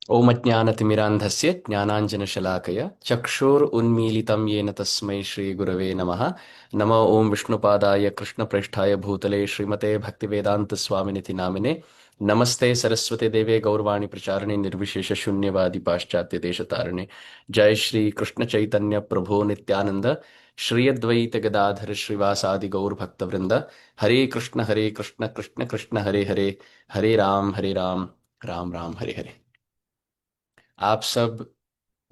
ओम अज्ञानतिमिरान्धस्य ज्ञानाञ्जनशलाकया चक्षुरुन्मीलितं येन तस्मै श्रीगुरवे नमः। नमो ओम विष्णुपादाय कृष्णप्रेष्ठाय भूतले श्रीमते भक्तिवेदान्तस्वामिनिति नामिने। नमस्ते सरस्वते देवे गौरवाणी प्रचारिणे निर्विशेष शून्यवादी पाश्चात्य देशतारिणे। जय श्री कृष्ण चैतन्य प्रभो नित्यानंद, श्री अद्वैत गदाधर श्रीवासादि गौर भक्तवृंद। हरे कृष्ण कृष्ण कृष्ण हरे हरे, हरे राम राम राम हरे हरे। आप सब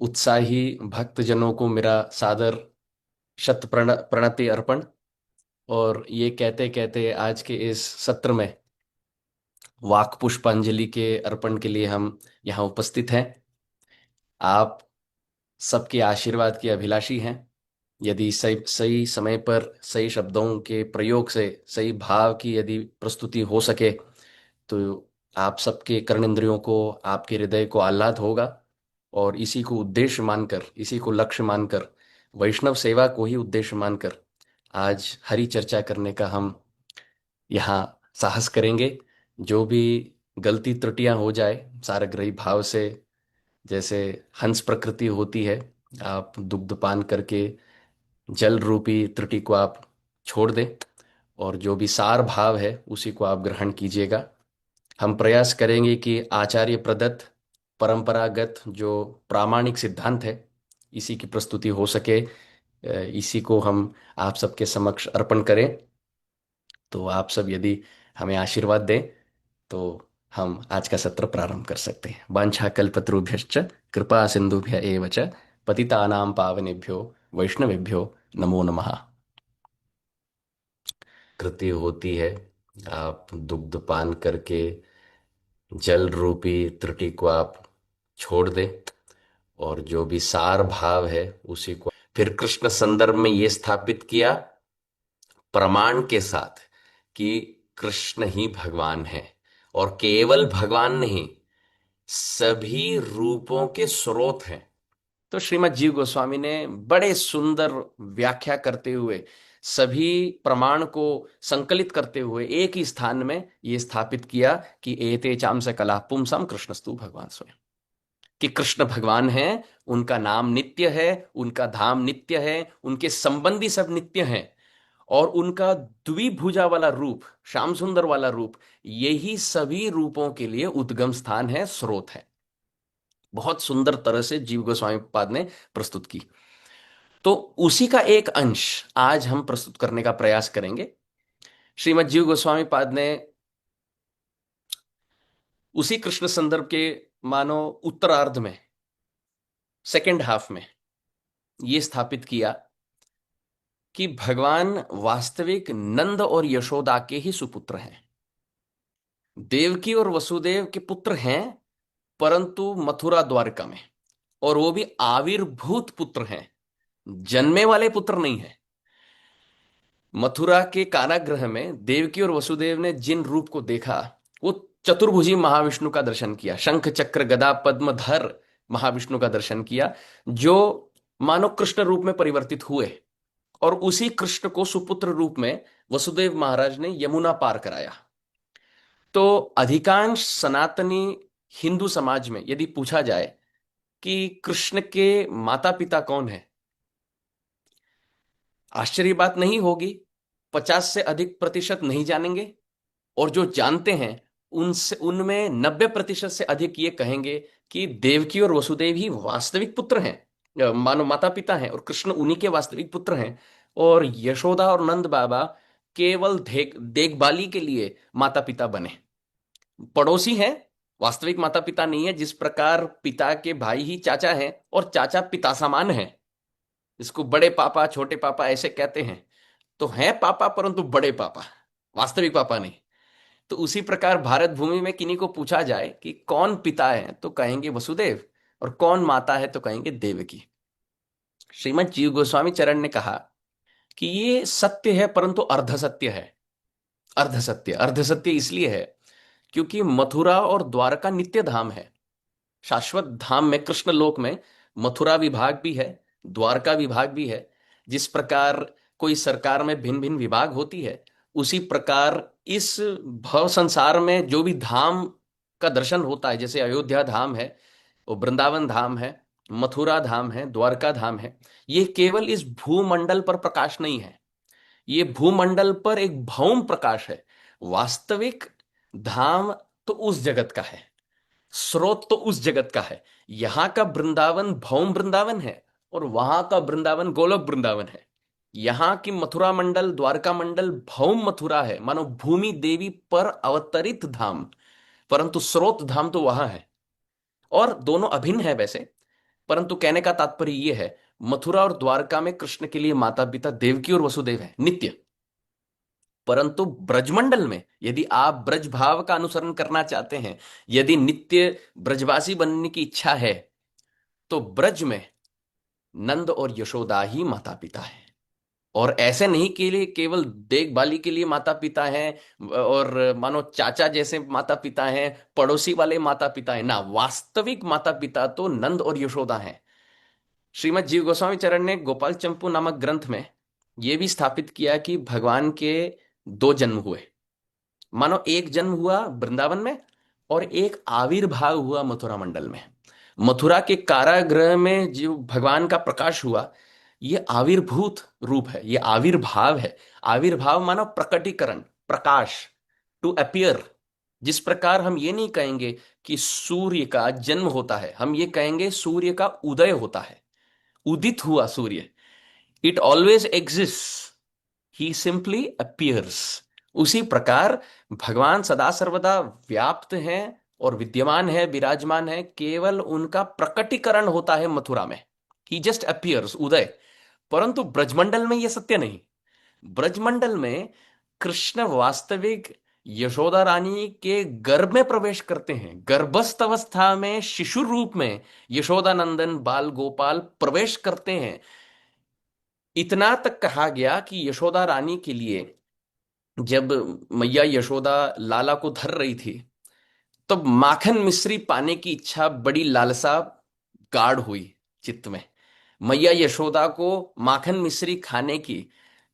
उत्साही भक्तजनों को मेरा सादर प्रणति अर्पण। और ये कहते कहते आज के इस सत्र में वाक पुष्पांजलि के अर्पण के लिए हम यहाँ उपस्थित हैं। आप सबके आशीर्वाद के अभिलाषी हैं। यदि सही सही समय पर सही शब्दों के प्रयोग से सही भाव की यदि प्रस्तुति हो सके तो आप सबके कर्णेंद्रियों को, आपके हृदय को आह्लाद होगा। और इसी को उद्देश्य मानकर, इसी को लक्ष्य मानकर, वैष्णव सेवा को ही उद्देश्य मानकर आज हरि चर्चा करने का हम यहाँ साहस करेंगे। जो भी गलती त्रुटियां हो जाए सारग्रही भाव से, जैसे हंस प्रकृति होती है, आप दुग्धपान करके जल रूपी त्रुटि को आप छोड़ दें और जो भी सार भाव है उसी को आप ग्रहण कीजिएगा। हम प्रयास करेंगे कि आचार्य प्रदत्त परंपरागत जो प्रामाणिक सिद्धांत है इसी की प्रस्तुति हो सके। इसी को हम आप सबके समक्ष अर्पण करें। तो आप सब यदि हमें आशीर्वाद दें तो हम आज का सत्र प्रारंभ कर सकते हैं। वाञ्छा कल्पतरुभ्यश्च कृपा सिंधुभ्य एव च पतितानां पावनेभ्यो वैष्णवेभ्यो नमो नमः। कृति होती है, आप दुग्ध पान करके जल रूपी त्रुटि को आप छोड़ दें और जो भी सार भाव है उसी को फिर कृष्ण संदर्भ में ये स्थापित किया प्रमाण के साथ कि कृष्ण ही भगवान है। और केवल भगवान नहीं, सभी रूपों के स्रोत हैं। तो श्रीमद् जीव गोस्वामी ने बड़े सुंदर व्याख्या करते हुए, सभी प्रमाण को संकलित करते हुए एक ही स्थान में यह स्थापित किया कि एते चाम से कला पुंसम कृष्णस्तु भगवान स्वयं, कि कृष्ण भगवान है, उनका नाम नित्य है, उनका धाम नित्य है, उनके संबंधी सब नित्य हैं। और उनका द्विभुजा वाला रूप, श्याम सुंदर वाला रूप, यही सभी रूपों के लिए उद्गम स्थान है, स्रोत है। बहुत सुंदर तरह से जीव गोस्वामी पाद ने प्रस्तुत की। तो उसी का एक अंश आज हम प्रस्तुत करने का प्रयास करेंगे। श्रीमद् जीव गोस्वामी पाद ने उसी कृष्ण संदर्भ के मानो उत्तरार्ध में, सेकेंड हाफ में, यह स्थापित किया कि भगवान वास्तविक नंद और यशोदा के ही सुपुत्र हैं। देवकी और वसुदेव के पुत्र हैं, परंतु मथुरा द्वारका में, और वो भी आविर्भूत पुत्र हैं, जन्मे वाले पुत्र नहीं है। मथुरा के कारागृह में देवकी और वसुदेव ने जिन रूप को देखा, वो चतुर्भुजी महाविष्णु का दर्शन किया, शंख चक्र गदा पद्मधर महाविष्णु का दर्शन किया, जो मानो कृष्ण रूप में परिवर्तित हुए। और उसी कृष्ण को सुपुत्र रूप में वसुदेव महाराज ने यमुना पार कराया। तो अधिकांश सनातनी हिंदू समाज में यदि पूछा जाए कि कृष्ण के माता पिता कौन है, आश्चर्य बात नहीं होगी, 50 से अधिक प्रतिशत नहीं जानेंगे। और जो जानते हैं उनसे, उनमें 90% से अधिक ये कहेंगे कि देवकी और वसुदेव ही वास्तविक पुत्र हैं, मानो माता पिता हैं, और कृष्ण उन्हीं के वास्तविक पुत्र हैं। और यशोदा और नंद बाबा केवल देखभाली के लिए माता पिता बने, पड़ोसी हैं, वास्तविक माता पिता नहीं है। जिस प्रकार पिता के भाई ही चाचा हैं और चाचा पिता समान है, इसको बड़े पापा छोटे पापा ऐसे कहते हैं, तो हैं पापा परंतु बड़े पापा, वास्तविक पापा नहीं। तो उसी प्रकार भारत भूमि में किन्हीं को पूछा जाए कि कौन पिता है तो कहेंगे वसुदेव, और कौन माता है तो कहेंगे देवकी। श्रीमद जीव गोस्वामी चरण ने कहा कि ये सत्य है परंतु अर्ध सत्य है। अर्ध सत्य, अर्ध सत्य इसलिए है क्योंकि मथुरा और द्वारका नित्य धाम है, शाश्वत धाम में, कृष्ण लोक में मथुरा विभाग भी है, द्वारका विभाग भी है। जिस प्रकार कोई सरकार में भिन्न भिन्न विभाग होती है, उसी प्रकार इस भव संसार में जो भी धाम का दर्शन होता है, जैसे अयोध्या धाम है, वो वृंदावन धाम है, मथुरा धाम है, द्वारका धाम है। ये केवल इस भूमंडल पर प्रकाश नहीं है, ये भूमंडल पर एक भौम प्रकाश है। वास्तविक धाम तो उस जगत का है, स्रोत तो उस जगत का है। यहां का वृंदावन भौम वृंदावन है, और वहां का वृंदावन गोलोक वृंदावन है। यहां की मथुरा मंडल, द्वारका मंडल भौम मथुरा है, मानो भूमि देवी पर अवतरित धाम, परंतु स्रोत धाम तो वहां है। और दोनों अभिन्न है वैसे, परंतु कहने का तात्पर्य यह है, मथुरा और द्वारका में कृष्ण के लिए माता पिता देवकी और वसुदेव है नित्य। परंतु ब्रजमंडल में यदि आप ब्रज भाव का अनुसरण करना चाहते हैं, यदि नित्य ब्रजवासी बनने की इच्छा है, तो ब्रज में नंद और यशोदा ही माता पिता है। और ऐसे नहीं के लिए केवल देखभाली के लिए माता पिता हैं, और मानो चाचा जैसे माता पिता हैं, पड़ोसी वाले माता पिता हैं ना, वास्तविक माता पिता तो नंद और यशोदा हैं। श्रीमद जीव गोस्वामी चरण ने गोपाल चंपू नामक ग्रंथ में यह भी स्थापित किया कि भगवान के दो जन्म हुए। मानो एक जन्म हुआ वृंदावन में, और एक आविर्भाव हुआ मथुरा मंडल में। मथुरा के कारागृह में जो भगवान का प्रकाश हुआ, ये आविर्भूत रूप है, ये आविर्भाव है। आविर्भाव मानो प्रकटीकरण, प्रकाश, टू अपीयर। जिस प्रकार हम ये नहीं कहेंगे कि सूर्य का जन्म होता है, हम ये कहेंगे सूर्य का उदय होता है, उदित हुआ सूर्य। It always exist, he simply appears. उसी प्रकार भगवान सदा सर्वदा व्याप्त हैं और विद्यमान है, विराजमान है, केवल उनका प्रकटीकरण होता है मथुरा में। ही जस्ट अपीयर्स, उदय। परंतु ब्रजमंडल में यह सत्य नहीं। ब्रजमंडल में कृष्ण वास्तविक यशोदा रानी के गर्भ में प्रवेश करते हैं, गर्भस्थ अवस्था में शिशु रूप में यशोदा नंदन बाल गोपाल प्रवेश करते हैं। इतना तक कहा गया कि यशोदा रानी के लिए जब मैया यशोदा लाला को धर रही थी, तब माखन मिश्री पाने की इच्छा, बड़ी लालसा गाढ़ हुई चित्त में। मैया यशोदा को माखन मिश्री खाने की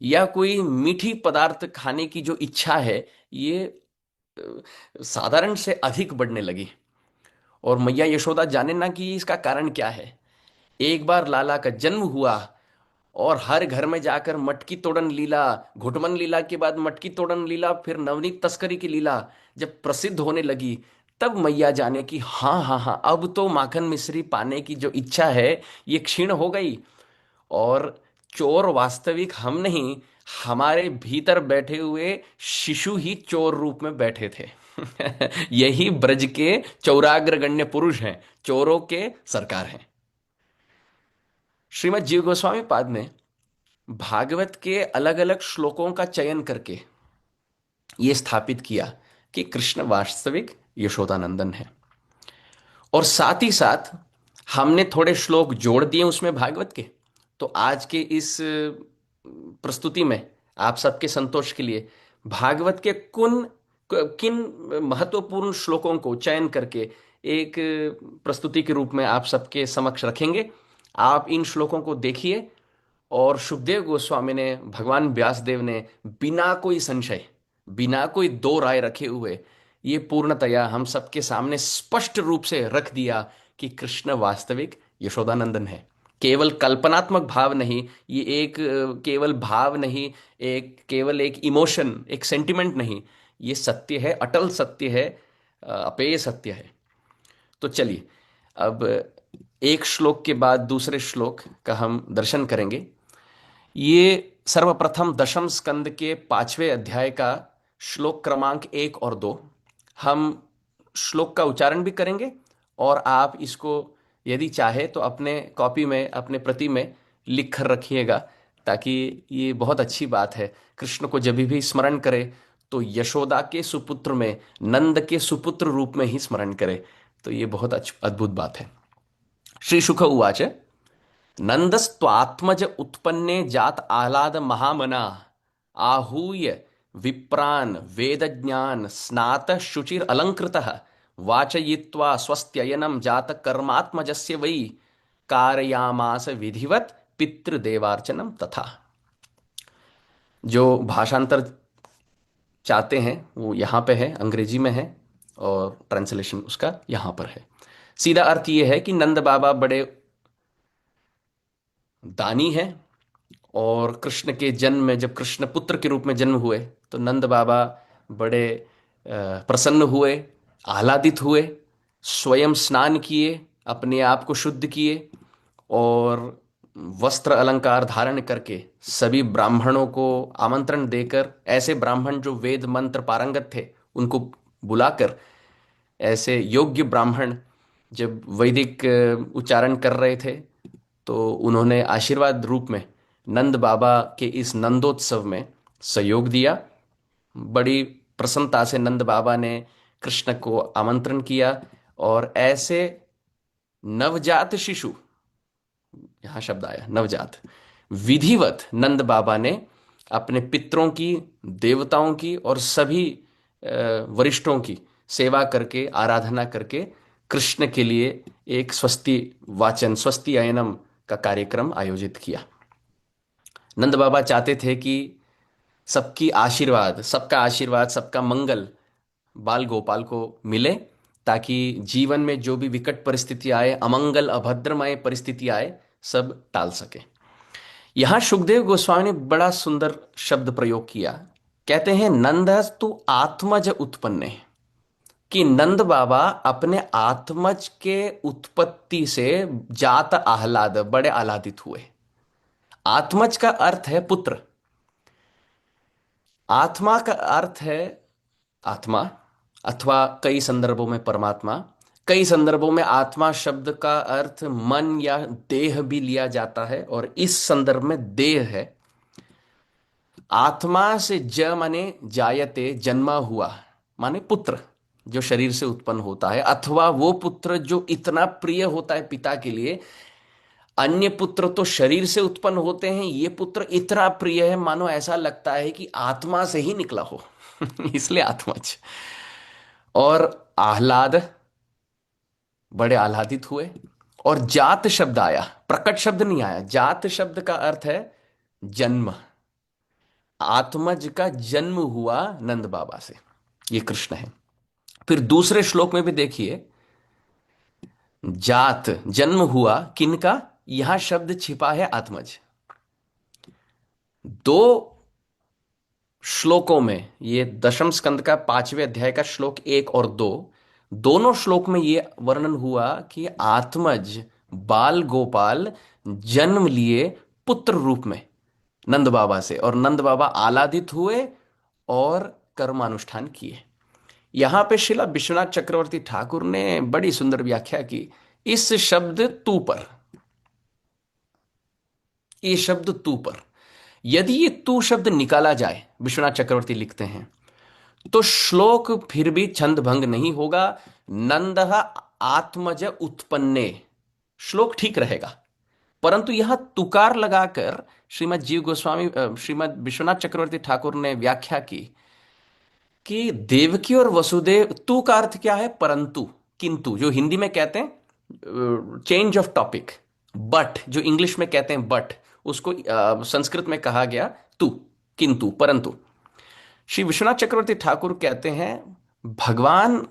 या कोई मीठी पदार्थ खाने की जो इच्छा है, ये साधारण से अधिक बढ़ने लगी। और मैया यशोदा जाने ना कि इसका कारण क्या है। एक बार लाला का जन्म हुआ, और हर घर में जाकर मटकी तोड़न लीला, घुटमन लीला के बाद मटकी तोड़न लीला, फिर नवनीत तस्करी की लीला जब प्रसिद्ध होने लगी, तब मैया जाने की हाँ हाँ हाँ, अब तो माखन मिश्री पाने की जो इच्छा है ये क्षीण हो गई। और चोर वास्तविक हम नहीं, हमारे भीतर बैठे हुए शिशु ही चोर रूप में बैठे थे। यही ब्रज के चौराग्रगण्य पुरुष हैं, चोरों के सरकार हैं। श्रीमद जीव गोस्वामी पाद ने भागवत के अलग अलग श्लोकों का चयन करके यह स्थापित किया कि कृष्ण वास्तविक यशोदानंदन है। और साथ ही साथ हमने थोड़े श्लोक जोड़ दिए उसमें भागवत के। तो आज के इस प्रस्तुति में आप सबके संतोष के लिए भागवत के किन महत्वपूर्ण श्लोकों को चयन करके एक प्रस्तुति के रूप में आप सबके समक्ष रखेंगे। आप इन श्लोकों को देखिए, और शुकदेव गोस्वामी ने, भगवान व्यासदेव ने बिना कोई संशय, बिना कोई दो राय रखे हुए ये पूर्णतया हम सबके सामने स्पष्ट रूप से रख दिया कि कृष्ण वास्तविक यशोदानंदन है। केवल कल्पनात्मक भाव नहीं, ये एक केवल भाव नहीं, एक केवल एक इमोशन, एक सेंटिमेंट नहीं, ये सत्य है, अटल सत्य है, अपेय सत्य है। तो चलिए अब एक श्लोक के बाद दूसरे श्लोक का हम दर्शन करेंगे। ये सर्वप्रथम दशम स्कंद के 5वें अध्याय का श्लोक क्रमांक 1 और 2। हम श्लोक का उच्चारण भी करेंगे, और आप इसको यदि चाहे तो अपने कॉपी में, अपने प्रति में लिख कर रखिएगा, ताकि ये बहुत अच्छी बात है। कृष्ण को जब भी स्मरण करे तो यशोदा के सुपुत्र में, नंद के सुपुत्र रूप में ही स्मरण करे। तो ये बहुत अद्भुत बात है। श्री शुक उवाच नंदस्त्वात्मज उत्पन्ने जात आह्लाद महामना आहूय विप्रान वेदज्ञान स्नात शुचिर अलंकृतः वाचयित्वा स्वस्त्ययनम जात कर्मात्मजस्य वै कारयामास विधिवत पितृदेवार्चनम तथा। जो भाषांतर चाहते हैं वो यहाँ पे है, अंग्रेजी में है, और ट्रांसलेशन उसका यहाँ पर है। सीधा अर्थ ये है कि नंद बाबा बड़े दानी हैं, और कृष्ण के जन्म में, जब कृष्ण पुत्र के रूप में जन्म हुए, तो नंद बाबा बड़े प्रसन्न हुए, आह्लादित हुए, स्वयं स्नान किए, अपने आप को शुद्ध किए, और वस्त्र अलंकार धारण करके सभी ब्राह्मणों को आमंत्रण देकर, ऐसे ब्राह्मण जो वेद मंत्र पारंगत थे उनको बुलाकर, ऐसे योग्य ब्राह्मण जब वैदिक उच्चारण कर रहे थे, तो उन्होंने आशीर्वाद रूप में नंद बाबा के इस नंदोत्सव में सहयोग दिया। बड़ी प्रसन्नता से नंद बाबा ने कृष्ण को आमंत्रण किया, और ऐसे नवजात शिशु, यहां शब्द आया नवजात, विधिवत नंद बाबा ने अपने पितरों की, देवताओं की और सभी वरिष्ठों की सेवा करके, आराधना करके कृष्ण के लिए एक स्वस्ति वाचन, स्वस्ति अयनम का कार्यक्रम आयोजित किया। नंद बाबा चाहते थे कि सबकी आशीर्वाद, सबका आशीर्वाद, सबका मंगल बाल गोपाल को मिले, ताकि जीवन में जो भी विकट परिस्थिति आए, अमंगल अभद्रमय परिस्थिति आए, सब टाल सके। यहां सुखदेव गोस्वामी ने बड़ा सुंदर शब्द प्रयोग किया। कहते हैं नंदस्तु आत्मज उत्पन्ने, कि नंद बाबा अपने आत्मज के उत्पत्ति से जात आह्लाद, बड़े आह्लादित हुए। आत्मज का अर्थ है पुत्र, आत्मा का अर्थ है आत्मा, अथवा कई संदर्भों में परमात्मा। कई संदर्भों में आत्मा शब्द का अर्थ मन या देह भी लिया जाता है, और इस संदर्भ में देह है। आत्मा से ज माने जायते, जन्मा हुआ, माने पुत्र जो शरीर से उत्पन्न होता है, अथवा वो पुत्र जो इतना प्रिय होता है पिता के लिए। अन्य पुत्र तो शरीर से उत्पन्न होते हैं, ये पुत्र इतना प्रिय है मानो ऐसा लगता है कि आत्मा से ही निकला हो। इसलिए आत्मज। और आह्लाद, बड़े आह्लादित हुए। और जात शब्द आया, प्रकट शब्द नहीं आया। जात शब्द का अर्थ है जन्म। आत्मज का जन्म हुआ नंद बाबा से, ये कृष्ण है। फिर दूसरे श्लोक में भी देखिए, जात जन्म हुआ किनका, यहां शब्द छिपा है आत्मज। दो श्लोकों में, ये दशम स्कंद का 5वें अध्याय का श्लोक 1 और 2, दोनों श्लोक में ये वर्णन हुआ कि आत्मज बाल गोपाल जन्म लिए पुत्र रूप में नंद बाबा से, और नंद बाबा आह्लादित हुए और कर्मानुष्ठान किए। यहां पे शिला विश्वनाथ चक्रवर्ती ठाकुर ने बड़ी सुंदर व्याख्या की इस शब्द तू पर। ये शब्द तू पर, यदि ये तू शब्द निकाला जाए, विश्वनाथ चक्रवर्ती लिखते हैं, तो श्लोक फिर भी छंद भंग नहीं होगा। नंद आत्मज उत्पन्ने, श्लोक ठीक रहेगा। परंतु यहां तुकार लगाकर श्रीमद जीव गोस्वामी, श्रीमद विश्वनाथ चक्रवर्ती ठाकुर ने व्याख्या की कि देवकी और वसुदेव, तू का अर्थ क्या है, परंतु, किंतु, जो हिंदी में कहते हैं चेंज ऑफ टॉपिक। बट, जो इंग्लिश में कहते हैं बट, उसको संस्कृत में कहा गया तू, किंतु, परंतु। श्री विश्वनाथ चक्रवर्ती ठाकुर कहते हैं भगवान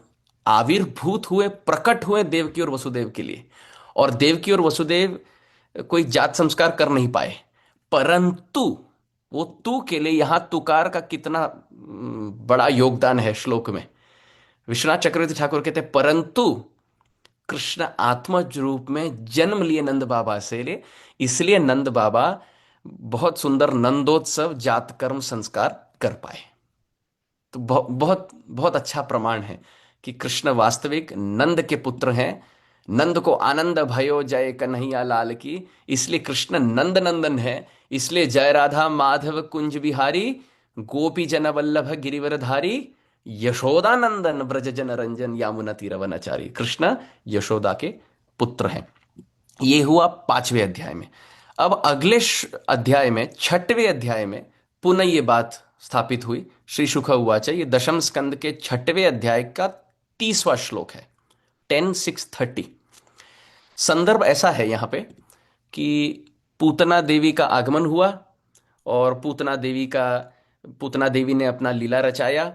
आविर्भूत हुए, प्रकट हुए देवकी और वसुदेव के लिए, और देवकी और वसुदेव कोई जात संस्कार कर नहीं पाए, परंतु वो तू के लिए यहां तुकार का कितना बड़ा योगदान है श्लोक में। विश्वनाथ चक्रवर्ती ठाकुर कहते हैं परंतु कृष्ण आत्मज रूप में जन्म लिए नंद बाबा से ले, इसलिए नंद बाबा बहुत सुंदर नंदोत्सव जात कर्म संस्कार कर पाए। तो बहुत बहुत अच्छा प्रमाण है कि कृष्ण वास्तविक नंद के पुत्र हैं। नंद को आनंद भयो जय कन्हैया लाल की, इसलिए कृष्ण नंद नंदन है। इसलिए जय राधा माधव कुंज बिहारी, गोपी जन वल्लभ गिरिवरधारी, यशोदा नंदन ब्रज जन रंजन यामुना तीरवनचारी। कृष्ण यशोदा के पुत्र हैं। ये हुआ 5वें अध्याय में। अब अगले अध्याय में, 6वें अध्याय में पुनः ये बात स्थापित हुई। श्री शुक उवाच, ये दशम स्कंद के 6वें अध्याय का 30वां श्लोक है, 10:6:30। संदर्भ ऐसा है यहां पे कि पूतना देवी का आगमन हुआ, और पूतना देवी ने अपना लीला रचाया,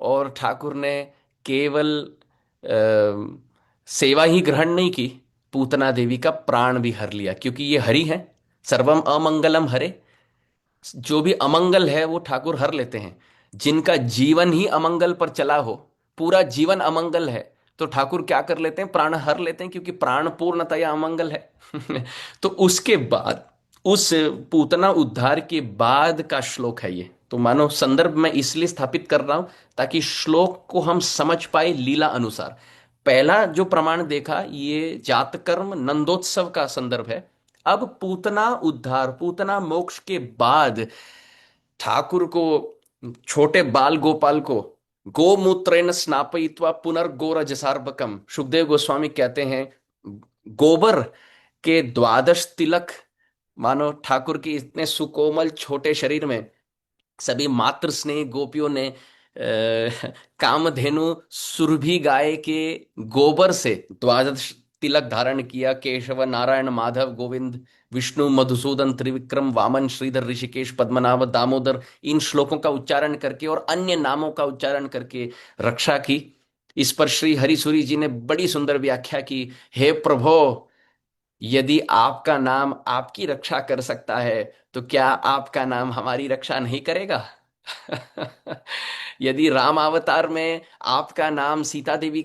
और ठाकुर ने केवल सेवा ही ग्रहण नहीं की, पूतना देवी का प्राण भी हर लिया, क्योंकि ये हरि है। सर्वम अमंगलम हरे। जो भी अमंगल है वो ठाकुर हर लेते हैं। जिनका जीवन ही अमंगल पर चला हो, पूरा जीवन अमंगल है, तो ठाकुर क्या कर लेते हैं? प्राण हर लेते हैं, क्योंकि प्राण पूर्णतया अमंगल है। तो उसके बाद, उस पूतना उद्धार के बाद का श्लोक है ये। तो मानो संदर्भ मैं इसलिए स्थापित कर रहा हूं ताकि श्लोक को हम समझ पाए लीला अनुसार। पहला जो प्रमाण देखा ये जातकर्म नंदोत्सव का संदर्भ है। अब पूतना उद्धार, पूतना मोक्ष के बाद ठाकुर को, छोटे बाल गोपाल को गोमूत्रेण स्नापयित्वा पुनर्गोरजसार्भकम, सुखदेव गोस्वामी कहते हैं, गोबर के द्वादश तिलक, मानो ठाकुर की इतने सुकोमल छोटे शरीर में सभी मातृ स्नेह गोपियों ने कामधेनु सुरभि गाय के गोबर से द्वादश तिलक धारण किया। केशव नारायण माधव गोविंद विष्णु मधुसूदन त्रिविक्रम वामन श्रीधर ऋषिकेश पद्मनाभ दामोदर, इन श्लोकों का उच्चारण करके और अन्य नामों का उच्चारण करके रक्षा की। इस पर श्री हरिसूरी जी ने बड़ी सुंदर व्याख्या की। हे प्रभो, यदि आपका नाम आपकी रक्षा कर सकता है, तो क्या आपका नाम हमारी रक्षा नहीं करेगा? यदि राम अवतार में आपका नाम सीता देवी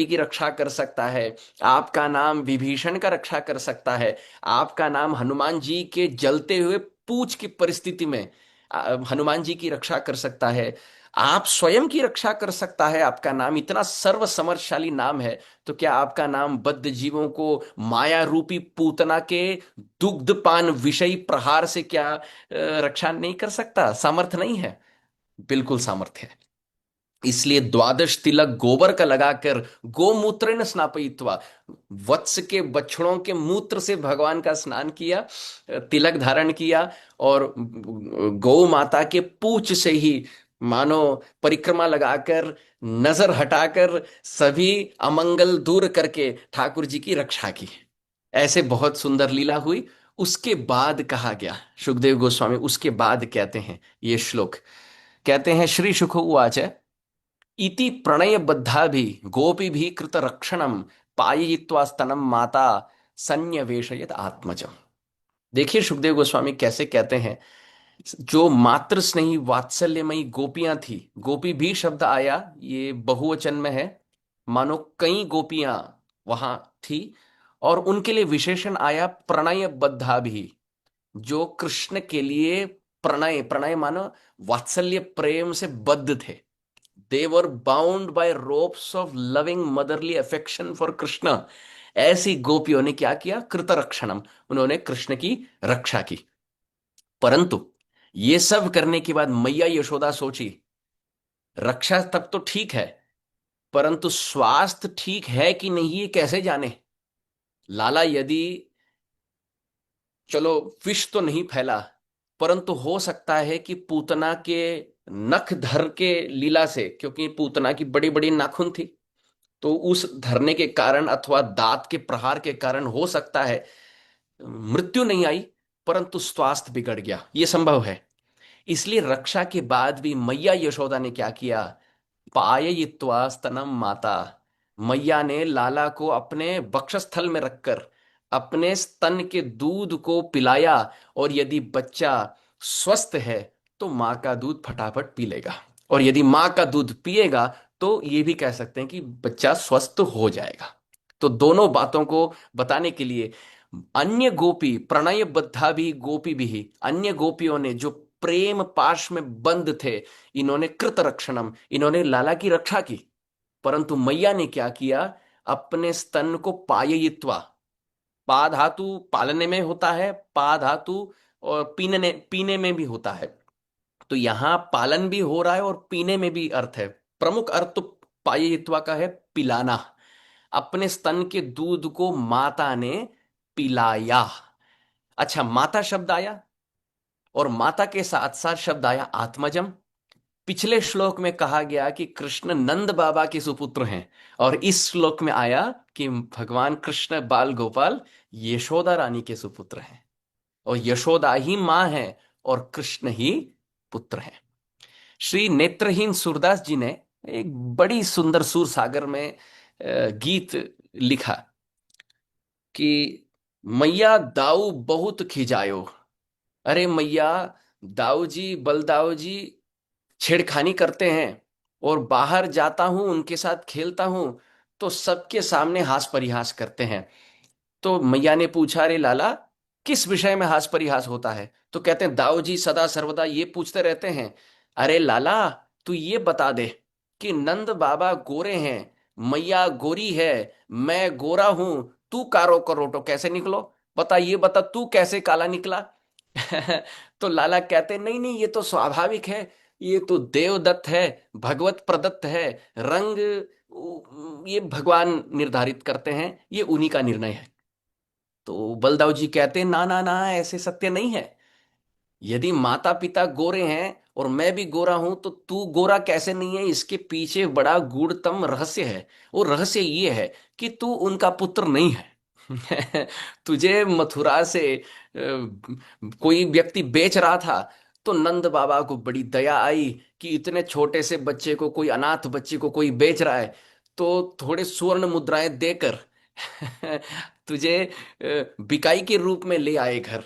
की रक्षा कर सकता है, आपका नाम विभीषण का रक्षा कर सकता है, आपका नाम हनुमान जी के जलते हुए पूछ की परिस्थिति में हनुमान जी की रक्षा कर सकता है, आप स्वयं की रक्षा कर सकता है, आपका नाम इतना सर्व समर्थशाली नाम है, तो क्या आपका नाम बद्ध जीवों को माया रूपी पूतना के दुग्धपान विषयी प्रहार से क्या रक्षा नहीं कर सकता? सामर्थ नहीं है? बिल्कुल सामर्थ्य है। इसलिए द्वादश तिलक गोबर का लगाकर गोमूत्र न स्नापयित्वा, वत्स के बछड़ों के मूत्र से भगवान का स्नान किया, तिलक धारण किया, और गौ माता के पूंछ से ही मानो परिक्रमा लगाकर, नजर हटाकर सभी अमंगल दूर करके ठाकुर जी की रक्षा की। ऐसे बहुत सुंदर लीला हुई। उसके बाद कहा गया, सुखदेव गोस्वामी उसके बाद कहते हैं ये श्लोक, कहते हैं श्री शुक उवाच इति प्रणयबद्धा भी गोपी भी कृत रक्षणम पाययित्वा स्तनम माता सन्निवेशयत आत्मजम। देखिए सुखदेव गोस्वामी कैसे कहते हैं, जो मातृ स्नेही वात्सल्यमयी गोपियां थी, गोपी भी शब्द आया, ये बहुवचन में है, मानो कई गोपियां वहां थी, और उनके लिए विशेषण आया प्रणयबद्धा भी, जो कृष्ण के लिए प्रणय, प्रणय मानो वात्सल्य प्रेम से बद्ध थे। They were bound by ropes of loving motherly affection for Krishna. ऐसी गोपियों ने क्या किया? कृत रक्षणम, उन्होंने कृष्ण की रक्षा की। परंतु ये सब करने के बाद मैया यशोदा सोची, रक्षा तक तो ठीक है, परंतु स्वास्थ्य ठीक है कि नहीं ये कैसे जाने? लाला यदि, चलो विष तो नहीं फैला, परंतु हो सकता है कि पूतना के नख धर के लीला से, क्योंकि पूतना की बड़ी बड़ी नाखून थी, तो उस धरने के कारण अथवा दांत के प्रहार के कारण हो सकता है मृत्यु नहीं आई, परंतु स्वास्थ्य बिगड़ गया, ये संभव है। इसलिए रक्षा के बाद भी मैया यशोदा ने क्या किया? पाययित्वा स्तनम माता, मैया ने लाला को अपने वक्षस्थल में रखकर अपने स्तन के दूध को पिलाया, और यदि बच्चा स्वस्थ है तो माँ का दूध फटाफट पी लेगा, और यदि माँ का दूध पिएगा तो ये भी कह सकते हैं कि बच्चा स्वस्थ हो जाएगा। तो दोनों बातों को बताने के लिए अन्य गोपी, प्रणय बद्धा भी गोपी भी, अन्य गोपियों ने जो प्रेम पाश में बंद थे, इन्होंने कृत रक्षणम, इन्होंने लाला की रक्षा की। परंतु मैया ने क्या किया? अपने स्तन को पाययित्वा, पा धातु पालने में होता है, पा धातु और पीने पीने में भी होता है, तो यहां पालन भी हो रहा है और पीने में भी अर्थ है। प्रमुख अर्थ तो पाययित्वा का है पिलाना। अपने स्तन के दूध को माता ने पिलाया। अच्छा, माता शब्द आया, और माता के साथ साथ शब्द आया आत्मजम। पिछले श्लोक में कहा गया कि कृष्ण नंद बाबा के सुपुत्र हैं, और इस श्लोक में आया कि भगवान कृष्ण बाल गोपाल यशोदा रानी के सुपुत्र हैं, और यशोदा ही मां है और कृष्ण ही पुत्र हैं। श्री नेत्रहीन सूरदास जी ने एक बड़ी सुंदर सूर सागर में गीत लिखा कि मैया दाऊ बहुत खिजायो। अरे मैया, दाऊ जी, बलदाऊ जी छेड़खानी करते हैं, और बाहर जाता हूं उनके साथ खेलता हूं तो सबके सामने हास परिहास करते हैं। तो मैया ने पूछा, अरे लाला, किस विषय में हास परिहास होता है? तो कहते हैं, दाऊ जी सदा सर्वदा ये पूछते रहते हैं, अरे लाला, तू ये बता दे कि नंद बाबा गोरे हैं, मैया गोरी है, मैं गोरा हूं, तू कारो करोटो कैसे निकलो? बता, ये बता, तू कैसे काला निकला? तो लाला कहते, नहीं नहीं, ये तो स्वाभाविक है, ये तो देवदत्त है, भगवत प्रदत्त है। रंग ये भगवान निर्धारित करते हैं, ये उन्हीं का निर्णय है। तो बलदाऊ जी कहते हैं, ना ना ना, ऐसे सत्य नहीं है। यदि माता पिता गोरे हैं और मैं भी गोरा हूं तो तू गोरा कैसे नहीं है? इसके पीछे बड़ा गूढ़तम रहस्य है। वो रहस्य ये है कि तू उनका पुत्र नहीं है। तुझे मथुरा से कोई व्यक्ति बेच रहा था, तो नंद बाबा को बड़ी दया आई कि इतने छोटे से बच्चे को, कोई अनाथ बच्चे को कोई बेच रहा है, तो थोड़े स्वर्ण मुद्राएं देकर तुझे बिकाई के रूप में ले आए घर।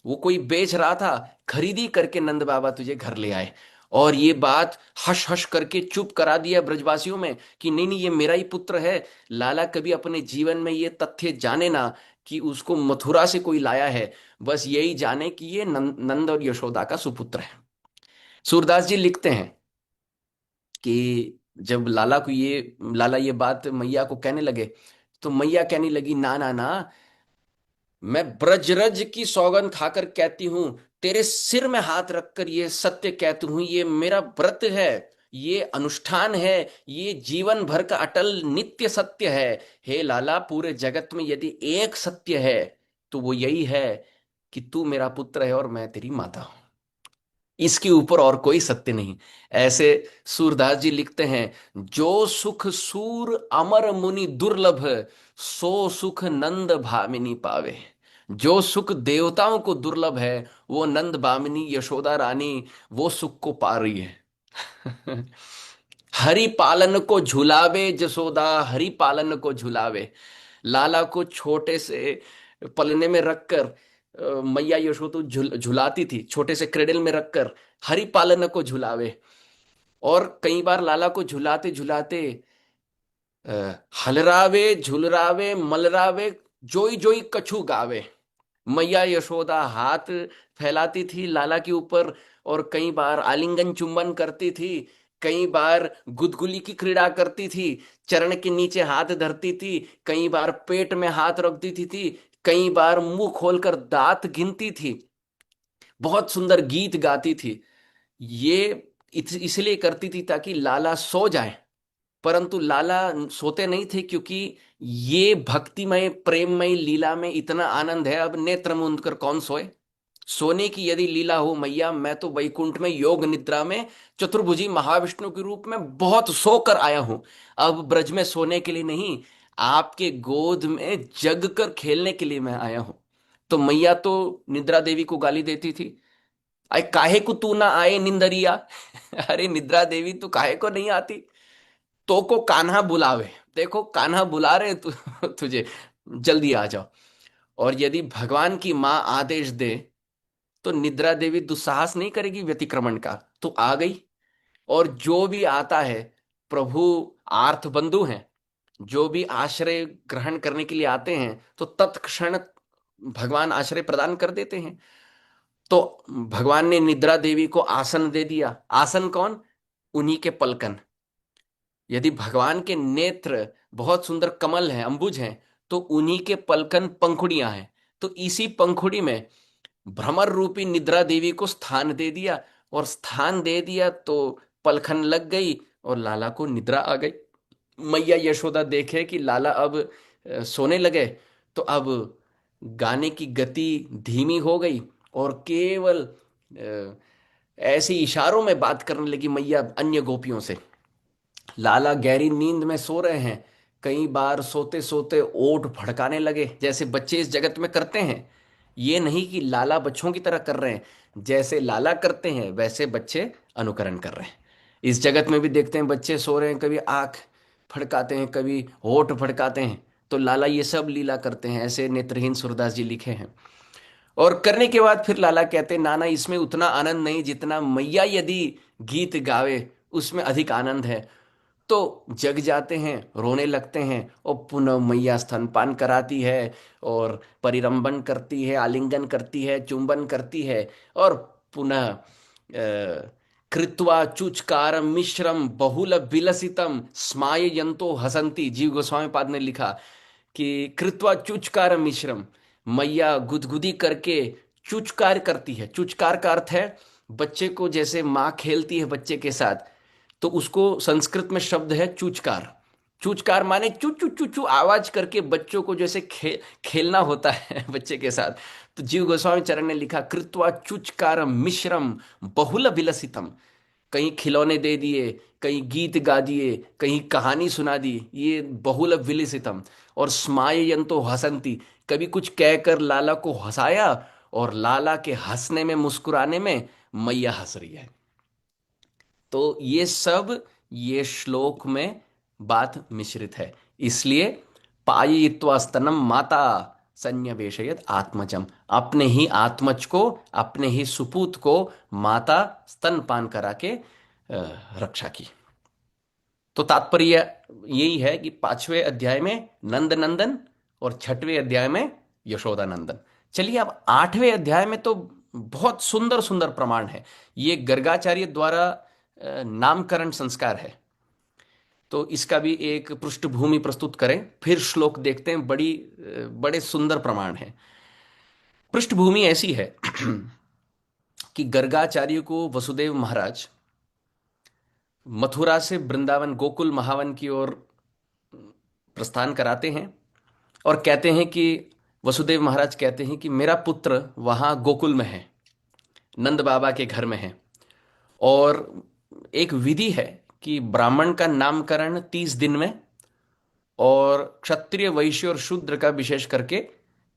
वो कोई बेच रहा था, खरीदी करके नंद बाबा तुझे घर ले आए। और ये बात हश हश करके चुप करा दिया ब्रजवासियों में कि नहीं नहीं, ये मेरा ही पुत्र है। लाला कभी अपने जीवन में ये तथ्य जाने ना कि उसको मथुरा से कोई लाया है, बस यही जाने कि ये नंद और यशोदा का सुपुत्र है। सूरदास जी लिखते हैं कि जब लाला ये बात मैया को कहने लगे, तो मैया कहने लगी, ना ना ना, मैं ब्रजरज की सौगंध खाकर कहती हूं, तेरे सिर में हाथ रखकर ये सत्य कहती हूं, ये मेरा व्रत है, ये अनुष्ठान है, ये जीवन भर का अटल नित्य सत्य है। हे लाला, पूरे जगत में यदि एक सत्य है तो वो यही है कि तू मेरा पुत्र है और मैं तेरी माता हूं। इसके ऊपर और कोई सत्य नहीं। ऐसे सूरदास जी लिखते हैं, जो सुख सूर अमर मुनि दुर्लभ, सो सुख नंद भामिनी पावे। जो सुख देवताओं को दुर्लभ है, वो नंद भामिनी यशोदा रानी वो सुख को पा रही है। हरि पालन को झुलावे जसोदा, हरि पालन को झुलावे। लाला को छोटे से पलने में रखकर मैया यशोदा झुलाती थी, छोटे से क्रेडल में रखकर हरि पालन को झुलावे। और कई बार लाला को झुलाते झुलाते अ, हलरावे झुलरावे मलरावे, जोई जोई कछु गावे। मैया यशोदा हाथ फैलाती थी लाला के ऊपर, और कई बार आलिंगन चुंबन करती थी, कई बार गुदगुली की क्रीड़ा करती थी, चरण के नीचे हाथ धरती थी, कई बार पेट में हाथ रख देती थी, कई बार मुंह खोलकर दांत गिनती थी, बहुत सुंदर गीत गाती थी। ये इसलिए करती थी ताकि लाला सो जाए, परंतु लाला सोते नहीं थे, क्योंकि ये भक्तिमय प्रेममय लीला में इतना आनंद है, अब नेत्र मूंद कर कौन सोए? सोने की यदि लीला हो मैया, मैं तो वैकुंठ में योग निद्रा में चतुर्भुजी महाविष्णु के रूप में बहुत सोकर आया हूं। अब ब्रज में सोने के लिए नहीं, आपके गोद में जग कर खेलने के लिए मैं आया हूं। तो मैया तो निद्रा देवी को गाली देती थी, अरे काहे को तू ना आए निंदरिया? अरे निद्रा देवी, तू काहे को नहीं आती? तो को कान्हा बुलावे, देखो कान्हा बुला रहे तुझे, जल्दी आ जाओ। और यदि भगवान की मां आदेश दे तो निद्रा देवी दुस्साहस नहीं करेगी व्यतिक्रमण का, तो आ गई। और जो भी आता है, प्रभु आर्थ बंधु हैं, जो भी आश्रय ग्रहण करने के लिए आते हैं तो तत्क्षण भगवान आश्रय प्रदान कर देते हैं। तो भगवान ने निद्रा देवी को आसन दे दिया। आसन कौन? उन्हीं के पलकन। यदि भगवान के नेत्र बहुत सुंदर कमल हैं, अंबुज हैं, तो उन्हीं के पलकन पंखुड़ियां हैं। तो इसी पंखुड़ी में भ्रमर रूपी निद्रा देवी को स्थान दे दिया, और स्थान दे दिया तो पलखन लग गई और लाला को निद्रा आ गई। मैया यशोदा देखे कि लाला अब सोने लगे, तो अब गाने की गति धीमी हो गई, और केवल ऐसे इशारों में बात करने लगी मैया अन्य गोपियों से। लाला गहरी नींद में सो रहे हैं, कई बार सोते सोते ओठ भड़काने लगे, जैसे बच्चे इस जगत में करते हैं। ये नहीं कि लाला बच्चों की तरह कर रहे हैं, जैसे लाला करते हैं वैसे बच्चे अनुकरण कर रहे हैं। इस जगत में भी देखते हैं बच्चे सो रहे हैं, कभी आंख फड़काते हैं, कभी होठ फड़काते हैं। तो लाला ये सब लीला करते हैं, ऐसे नेत्रहीन सूरदास जी लिखे हैं। और करने के बाद फिर लाला कहते हैं, नाना इसमें उतना आनंद नहीं जितना मैया यदि गीत गावे उसमें अधिक आनंद है। तो जग जाते हैं, रोने लगते हैं, और पुनः मैया स्तनपान कराती है और परिरंभन करती है, आलिंगन करती है, चुंबन करती है। और पुनः कृत्वा चुचकारम मिश्रम बहुल विलसितम स्माययंतो हसंती, जीव गोस्वामी पाद ने लिखा कि कृत्वा चुचकार मिश्रम, मैया गुदगुदी करके चुचकार करती है। चुचकार का अर्थ है बच्चे को, जैसे माँ खेलती है बच्चे के साथ, तो उसको संस्कृत में शब्द है चूचकार। चूचकार माने चू चू चू चू आवाज करके बच्चों को जैसे खेलना होता है बच्चे के साथ। तो जीव गोस्वामी चरण ने लिखा कृत्वा चूचकार मिश्रम बहुल विलसितम, कहीं खिलौने दे दिए, कहीं गीत गा दिए, कहीं कहानी सुना दी, ये बहुल विलसितम। और स्माययंतो हसंती, कभी कुछ कहकर लाला को हंसाया, और लाला के हंसने में मुस्कुराने में मैया हंस रही है। तो ये सब ये श्लोक में बात मिश्रित है। इसलिए पाययित्वा स्तनम माता संन्यवेशयत आत्मजम, अपने ही आत्मज को, अपने ही सुपूत को माता स्तनपान करा के रक्षा की। तो तात्पर्य यही है कि 5वें अध्याय में नंद नंदन और 6वें अध्याय में यशोदा नंदन। चलिए अब 8वें अध्याय में तो बहुत सुंदर सुंदर प्रमाण है। ये गर्गाचार्य द्वारा नामकरण संस्कार है, तो इसका भी एक पृष्ठभूमि प्रस्तुत करें, फिर श्लोक देखते हैं। बड़े सुंदर प्रमाण है। पृष्ठभूमि ऐसी है कि गर्गाचार्य को वसुदेव महाराज मथुरा से वृंदावन गोकुल महावन की ओर प्रस्थान कराते हैं, और कहते हैं कि वसुदेव महाराज कहते हैं कि मेरा पुत्र वहां गोकुल में है, नंद बाबा के घर में है। और एक विधि है कि ब्राह्मण का नामकरण 30 दिन में, और क्षत्रिय वैश्य और शूद्र का विशेष करके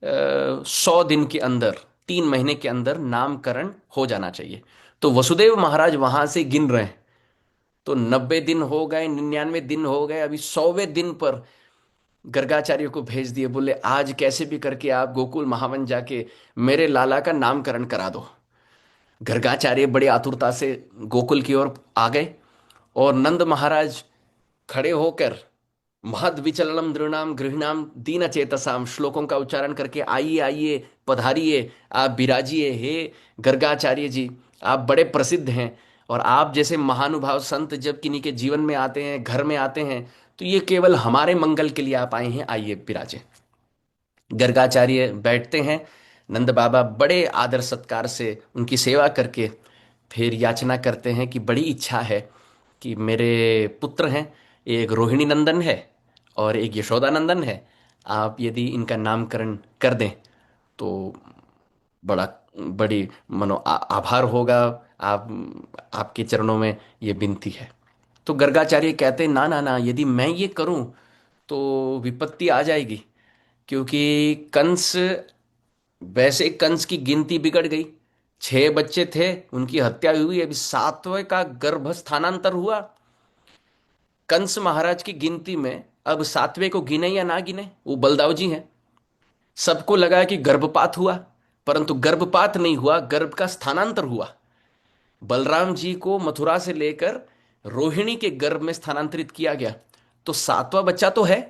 100 दिन के अंदर, 3 महीने के अंदर नामकरण हो जाना चाहिए। तो वसुदेव महाराज वहां से गिन रहे हैं, तो 90 दिन हो गए, 99 दिन हो गए, अभी 100वें दिन पर गर्गाचार्य को भेज दिए, बोले आज कैसे भी करके आप गोकुल महावन जाके मेरे लाला का नामकरण करा दो। गर्गाचार्य बड़ी आतुरता से गोकुल की ओर आ गए, और नंद महाराज खड़े होकर महद विचलनम दृणाम गृहणाम दीन चेतसाम श्लोकों का उच्चारण करके, आइए आइए पधारिए, आप विराजिए, हे गर्गाचार्य जी, आप बड़े प्रसिद्ध हैं, और आप जैसे महानुभाव संत जब किन्हीं के जीवन में आते हैं, घर में आते हैं, तो ये केवल हमारे मंगल के लिए आप आए हैं, आइए विराजे। गर्गाचार्य बैठते हैं, नंद बाबा बड़े आदर सत्कार से उनकी सेवा करके फिर याचना करते हैं कि बड़ी इच्छा है कि मेरे पुत्र हैं, एक रोहिणी नंदन है और एक यशोदा नंदन है, आप यदि इनका नामकरण कर दें तो बड़ा बड़ी आभार होगा, आप आपके चरणों में ये विनती है। तो गर्गाचार्य कहते हैं ना ना ना, यदि मैं ये करूं तो विपत्ति आ जाएगी, क्योंकि वैसे कंस की गिनती बिगड़ गई। 6 बच्चे थे, उनकी हत्या हुई, अभी 7वें का गर्भ स्थानांतर हुआ। कंस महाराज की गिनती में अब 7वें को गिने या ना गिने, वो बलदाव जी हैं। सबको लगा कि गर्भपात हुआ, परंतु गर्भपात नहीं हुआ, गर्भ का स्थानांतर हुआ। बलराम जी को मथुरा से लेकर रोहिणी के गर्भ में स्थानांतरित किया गया। तो 7वां बच्चा तो है,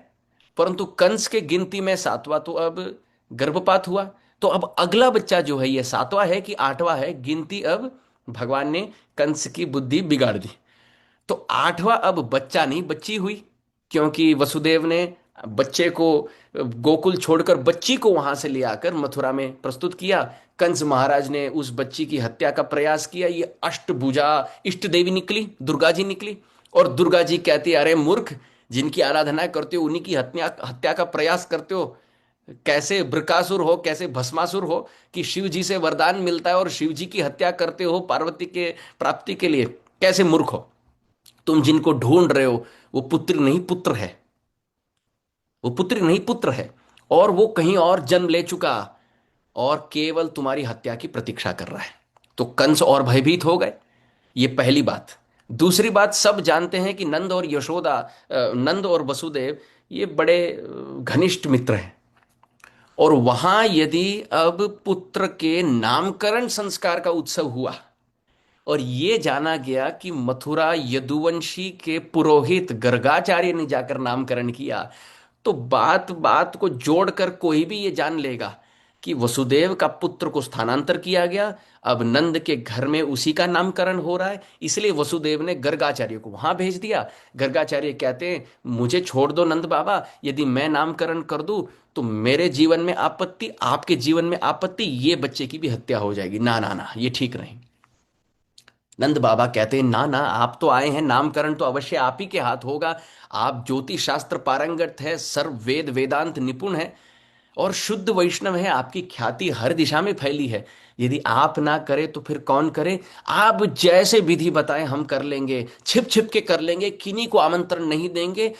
परंतु कंस के गिनती में 7वां तो अब गर्भपात हुआ। तो अब अगला बच्चा जो है ये 7वां है कि 8वां है, गिनती अब भगवान ने कंस की बुद्धि बिगाड़ दी। तो 8वां अब बच्चा नहीं बच्ची हुई, क्योंकि वसुदेव ने बच्चे को गोकुल छोड़कर बच्ची को वहां से ले आकर मथुरा में प्रस्तुत किया। कंस महाराज ने उस बच्ची की हत्या का प्रयास किया। ये अष्टभुजा इष्ट देवी निकली, दुर्गा जी निकली, और दुर्गा जी कहती अरे मूर्ख, जिनकी आराधना करते हो उन्हीं की हत्या हत्या का प्रयास करते हो, कैसे बृकासुर हो, कैसे भस्मासुर हो कि शिव जी से वरदान मिलता है और शिव जी की हत्या करते हो पार्वती के प्राप्ति के लिए, कैसे मूर्ख हो तुम। जिनको ढूंढ रहे हो वो पुत्र नहीं पुत्र है, वो पुत्र नहीं पुत्र है, और वो कहीं और जन्म ले चुका और केवल तुम्हारी हत्या की प्रतीक्षा कर रहा है। तो कंस और भयभीत हो गए, ये पहली बात। दूसरी बात, सब जानते हैं कि नंद और यशोदा, नंद और वसुदेव ये बड़े घनिष्ठ मित्र हैं। और वहां यदि अब पुत्र के नामकरण संस्कार का उत्सव हुआ और ये जाना गया कि मथुरा यदुवंशी के पुरोहित गर्गाचार्य ने जाकर नामकरण किया, तो बात बात को जोड़कर कोई भी ये जान लेगा कि वसुदेव का पुत्र को स्थानांतर किया गया, अब नंद के घर में उसी का नामकरण हो रहा है। इसलिए वसुदेव ने गर्गाचार्य को वहां भेज दिया। गर्गाचार्य कहते हैं, मुझे छोड़ दो नंद बाबा, यदि मैं नामकरण कर दूं तो मेरे जीवन में आपत्ति, आपके जीवन में आपत्ति, ये बच्चे की भी हत्या हो जाएगी। ना ना ना, ये ठीक नहीं। नंद बाबा कहते हैं, ना ना, आप तो आए हैं, नामकरण तो अवश्य आप ही के हाथ होगा। आप ज्योतिष शास्त्र पारंगत है, सर्व वेद वेदांत निपुण है और शुद्ध वैष्णव है, आपकी ख्याति हर दिशा में फैली है। यदि आप ना करें तो फिर कौन करे? आप जैसे विधि बताएं हम कर लेंगे, छिप छिप के कर लेंगे, किन्हीं को आमंत्रण नहीं देंगे,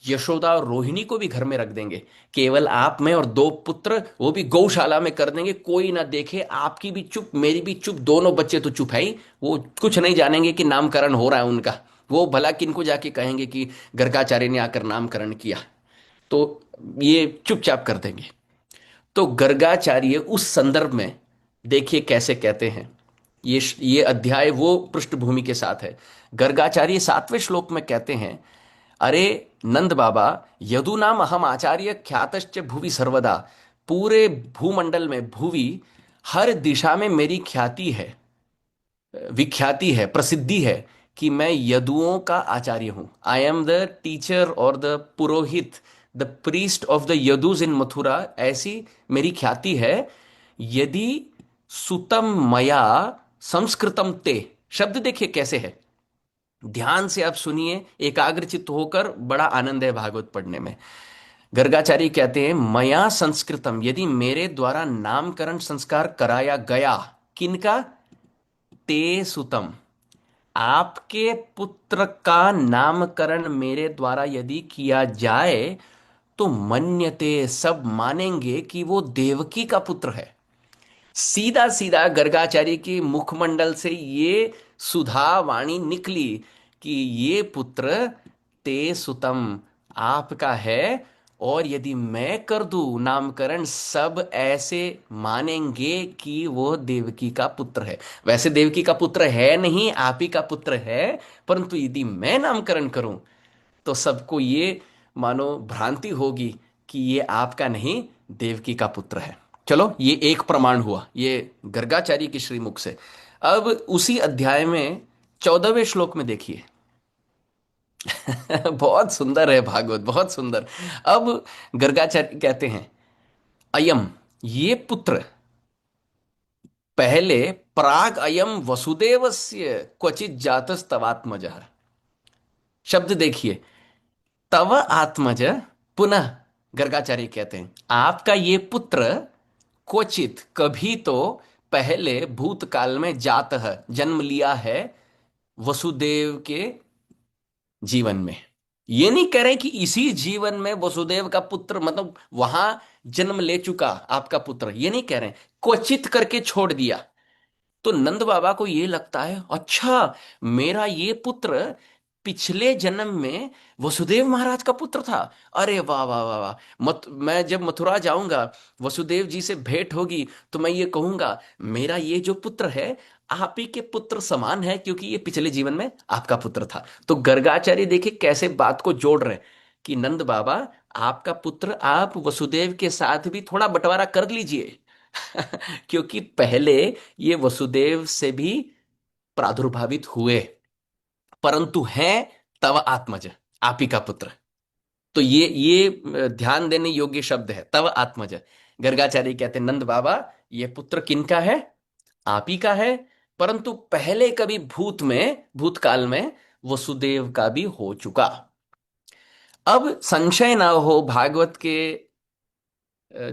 यशोदा और रोहिणी को भी घर में रख देंगे। केवल आप, मैं और दो पुत्र, वो भी गौशाला में कर देंगे, कोई ना देखे, आपकी भी चुप मेरी भी चुप, दोनों बच्चे तो चुप है ही। वो कुछ नहीं जानेंगे कि नामकरण हो रहा है उनका। वो भला किनको जाके कहेंगे कि गर्गाचार्य ने आकर नामकरण किया? तो ये चुपचाप कर देंगे। तो गर्गाचार्य उस संदर्भ में देखिए कैसे कहते हैं। ये अध्याय वो पृष्ठभूमि के साथ है। गर्गाचार्य 7वें श्लोक में कहते हैं, अरे नंद बाबा, यदु नाम अहम आचार्य ख्यातश्च भुवि सर्वदा। पूरे भूमंडल में, भुवि हर दिशा में मेरी ख्याति है, विख्याति है, प्रसिद्धि है कि मैं यदुओं का आचार्य हूं। आई एम द टीचर और the purohit, the priest of the Yadus in Mathura, ऐसी मेरी ख्याति है। यदि सुतम मया संस्कृतम ते, शब्द देखिए कैसे है, ध्यान से आप सुनिए, एकाग्रचित्त होकर, बड़ा आनंद है भागवत पढ़ने में। गर्गाचार्य कहते हैं, मया संस्कृतम, यदि मेरे द्वारा नामकरण संस्कार कराया गया, किनका? ते सुतम, आपके पुत्र का नामकरण मेरे द्वारा यदि किया जाए तो मन्यते, सब मानेंगे कि वो देवकी का पुत्र है। सीधा सीधा गर्गाचार्य की मुखमंडल से ये सुधा वाणी निकली कि ये पुत्र ते सुतम आपका है। और यदि मैं कर दूं नामकरण, सब ऐसे मानेंगे कि वो देवकी का पुत्र है। वैसे देवकी का पुत्र है नहीं, आप ही का पुत्र है, परंतु यदि मैं नामकरण करूं तो सबको ये मानो भ्रांति होगी कि ये आपका नहीं, देवकी का पुत्र है। चलो, ये एक प्रमाण हुआ, ये गर्गाचार्य की श्रीमुख से। अब उसी अध्याय में 14वें श्लोक में देखिए। बहुत सुंदर है भागवत, बहुत सुंदर। अब गर्गाचार्य कहते हैं, अयम, ये पुत्र, पहले प्राग अयम वसुदेवस्य क्वचित जातस्तवात्मजः। शब्द देखिए, तव आत्मज, पुनः गर्गाचार्य कहते हैं, आपका ये पुत्र क्वचित, कभी तो, पहले भूतकाल में, जातः, जन्म लिया है वसुदेव के जीवन में। ये नहीं कह रहे कि इसी जीवन में वसुदेव का पुत्र, मतलब वहां जन्म ले चुका आपका पुत्र, ये नहीं कह रहे। क्वचित करके छोड़ दिया। तो नंद बाबा को ये लगता है, अच्छा, मेरा ये पुत्र पिछले जन्म में वसुदेव महाराज का पुत्र था। अरे वाह वाह वाह वाह! मैं जब मथुरा जाऊंगा, वसुदेव जी से भेंट होगी, तो मैं ये कहूंगा, मेरा ये जो पुत्र है आप ही के पुत्र समान है, क्योंकि ये पिछले जीवन में आपका पुत्र था। तो गर्गाचार्य देखिए कैसे बात को जोड़ रहे हैं कि नंद बाबा, आपका पुत्र, आप वसुदेव के साथ भी थोड़ा बंटवारा कर लीजिए। क्योंकि पहले ये वसुदेव से भी प्रादुर्भावित हुए, परंतु हैं तव आत्मज, आप ही का पुत्र। तो ये ध्यान देने योग्य शब्द है, तव आत्मज। गर्गाचार्य कहते हैं, नंद बाबा, ये पुत्र किनका है? आप ही का है, परंतु पहले कभी भूत में, भूतकाल में वसुदेव का भी हो चुका। अब संशय ना हो, भागवत के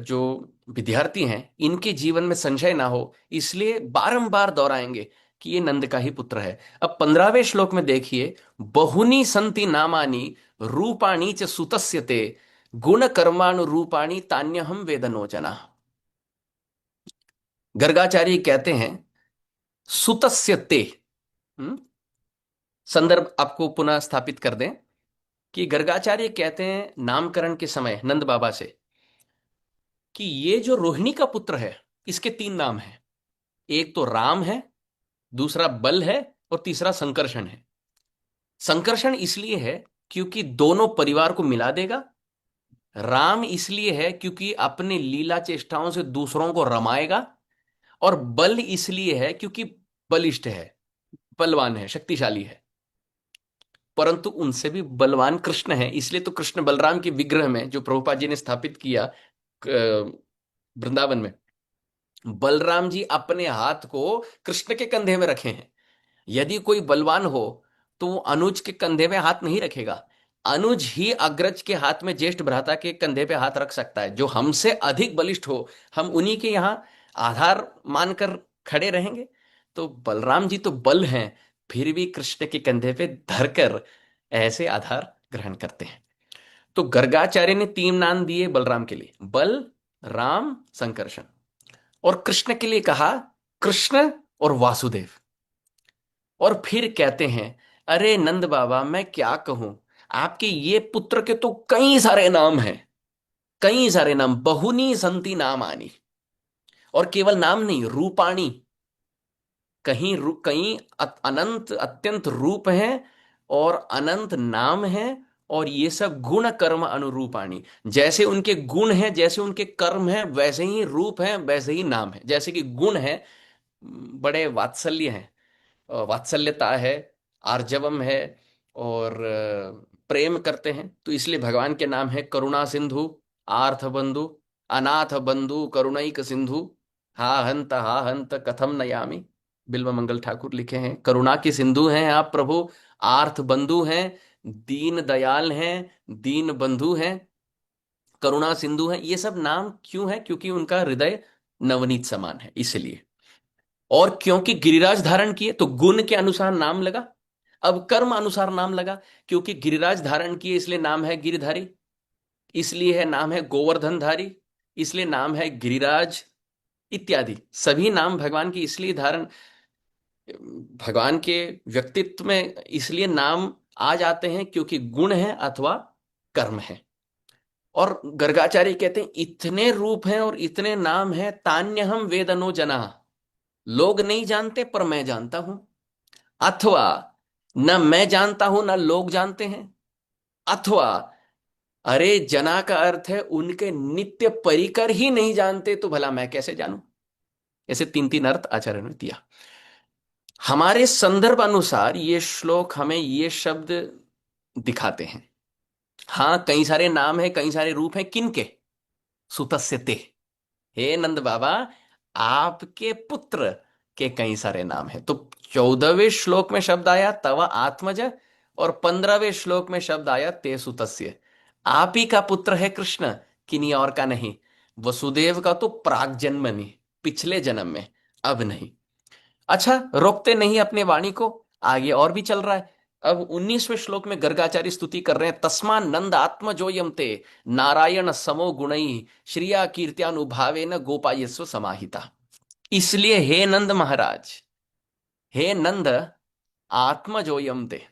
जो विद्यार्थी हैं इनके जीवन में संशय ना हो, इसलिए बारंबार दोहराएंगे कि ये नंद का ही पुत्र है। अब 15वें श्लोक में देखिए, बहुनी संति नामानि रूपाणी च सुतस्य ते, गुण कर्मानुरूपाणी तान्यहम वेदनोचना। गर्गाचार्य कहते हैं, सुतस्य ते, हम्म, संदर्भ आपको पुनः स्थापित कर दें कि गर्गाचार्य कहते हैं नामकरण के समय नंद बाबा से कि ये जो रोहिणी का पुत्र है, इसके तीन नाम हैं। एक तो राम है, दूसरा बल है, और तीसरा संकर्षण है। संकर्षण इसलिए है क्योंकि दोनों परिवार को मिला देगा। राम इसलिए है क्योंकि अपने लीला चेष्टाओं से दूसरों को रमाएगा। और बल इसलिए है क्योंकि बलिष्ठ है, बलवान है, शक्तिशाली है। परंतु उनसे भी बलवान कृष्ण है, इसलिए तो कृष्ण बलराम के विग्रह में जो प्रभुपाद जी ने स्थापित किया वृंदावन में, बलराम जी अपने हाथ को कृष्ण के कंधे में रखे हैं। यदि कोई बलवान हो तो वो अनुज के कंधे में हाथ नहीं रखेगा। अनुज ही अग्रज के हाथ में ज्येष्ठ भ्राता के कंधे पे हाथ रख सकता है। जो हमसे अधिक बलिष्ठ हो, हम उन्हीं के यहां आधार मानकर खड़े रहेंगे। तो बलराम जी तो बल हैं, फिर भी कृष्ण के कंधे पे धरकर ऐसे आधार ग्रहण करते हैं। तो गर्गाचार्य ने तीन नाम दिए बलराम के लिए, बल, राम, संकर्षण। और कृष्ण के लिए कहा कृष्ण और वासुदेव। और फिर कहते हैं, अरे नंद बाबा मैं क्या कहूं, आपके ये पुत्र के तो कई सारे नाम हैं, कई सारे नाम, बहुनी संति नामानी। और केवल नाम नहीं, रूपाणी। कहीं अनंत अत्यंत रूप हैं और अनंत नाम हैं। और ये सब गुण कर्म अनुरूपाणी। जैसे उनके गुण हैं, जैसे उनके कर्म हैं, वैसे ही रूप हैं, वैसे ही नाम है। जैसे कि गुण है, बड़े वात्सल्य हैं, वात्सल्यता है, आर्जवम है, और प्रेम करते हैं। तो इसलिए भगवान के नाम है करुणा सिंधु, आर्थ बंधु, अनाथ बंधु, करुणैक सिंधु, हा हंत कथम नयामि। बिल्व मंगल ठाकुर लिखे हैं, करुणा के सिंधु हैं आप प्रभु, आर्थ बंधु हैं, दीन दयाल हैं, दीन बंधु हैं, करुणा सिंधु हैं। ये सब नाम क्यों है? क्योंकि उनका हृदय नवनीत समान है, इसलिए। और क्योंकि गिरिराज धारण किए तो गुण के अनुसार नाम लगा। अब कर्म अनुसार नाम लगा, क्योंकि गिरिराज धारण किए इसलिए नाम है गिरधारी, इसलिए है नाम है गोवर्धनधारी, इसलिए नाम है गिरिराज, इत्यादि सभी नाम भगवान की इसलिए धारण, भगवान के व्यक्तित्व में इसलिए नाम आ जाते हैं क्योंकि गुण है अथवा कर्म है। और गर्गाचार्य कहते हैं इतने रूप हैं और इतने नाम हैं, तान्य हम वेदनो जना, लोग नहीं जानते पर मैं जानता हूं। अथवा न मैं जानता हूं न लोग जानते हैं। अथवा अरे जना का अर्थ है उनके नित्य परिकर ही नहीं जानते, तो भला मैं कैसे जानूं। ऐसे तीन तीन अर्थ आचार्य ने दिया। हमारे संदर्भ अनुसार ये श्लोक हमें ये शब्द दिखाते हैं। हाँ, कई सारे नाम हैं, कई सारे रूप हैं, किनके? सुतस्य ते, हे नंद बाबा, आपके पुत्र के कई सारे नाम हैं। तो 14वें श्लोक में शब्द आया तव आत्मज, और 15वें श्लोक में शब्द आया ते सुतस्य। आप ही का पुत्र है कृष्ण, किन्हीं और का नहीं। वसुदेव का तो प्राग जन्म नहीं, पिछले जन्म में, अब नहीं। अच्छा, रोकते नहीं अपने वाणी को, आगे और भी चल रहा है। अब 19वें श्लोक में गर्गाचार्य स्तुति कर रहे हैं, तस्मा नंद आत्मजोयम ते नारायण समो गुणई श्रिया कीर्त्यानुभावेन गोपायस्व समाहिता। इसलिए हे नंद महाराज, हे नंद आत्मजोयम ते,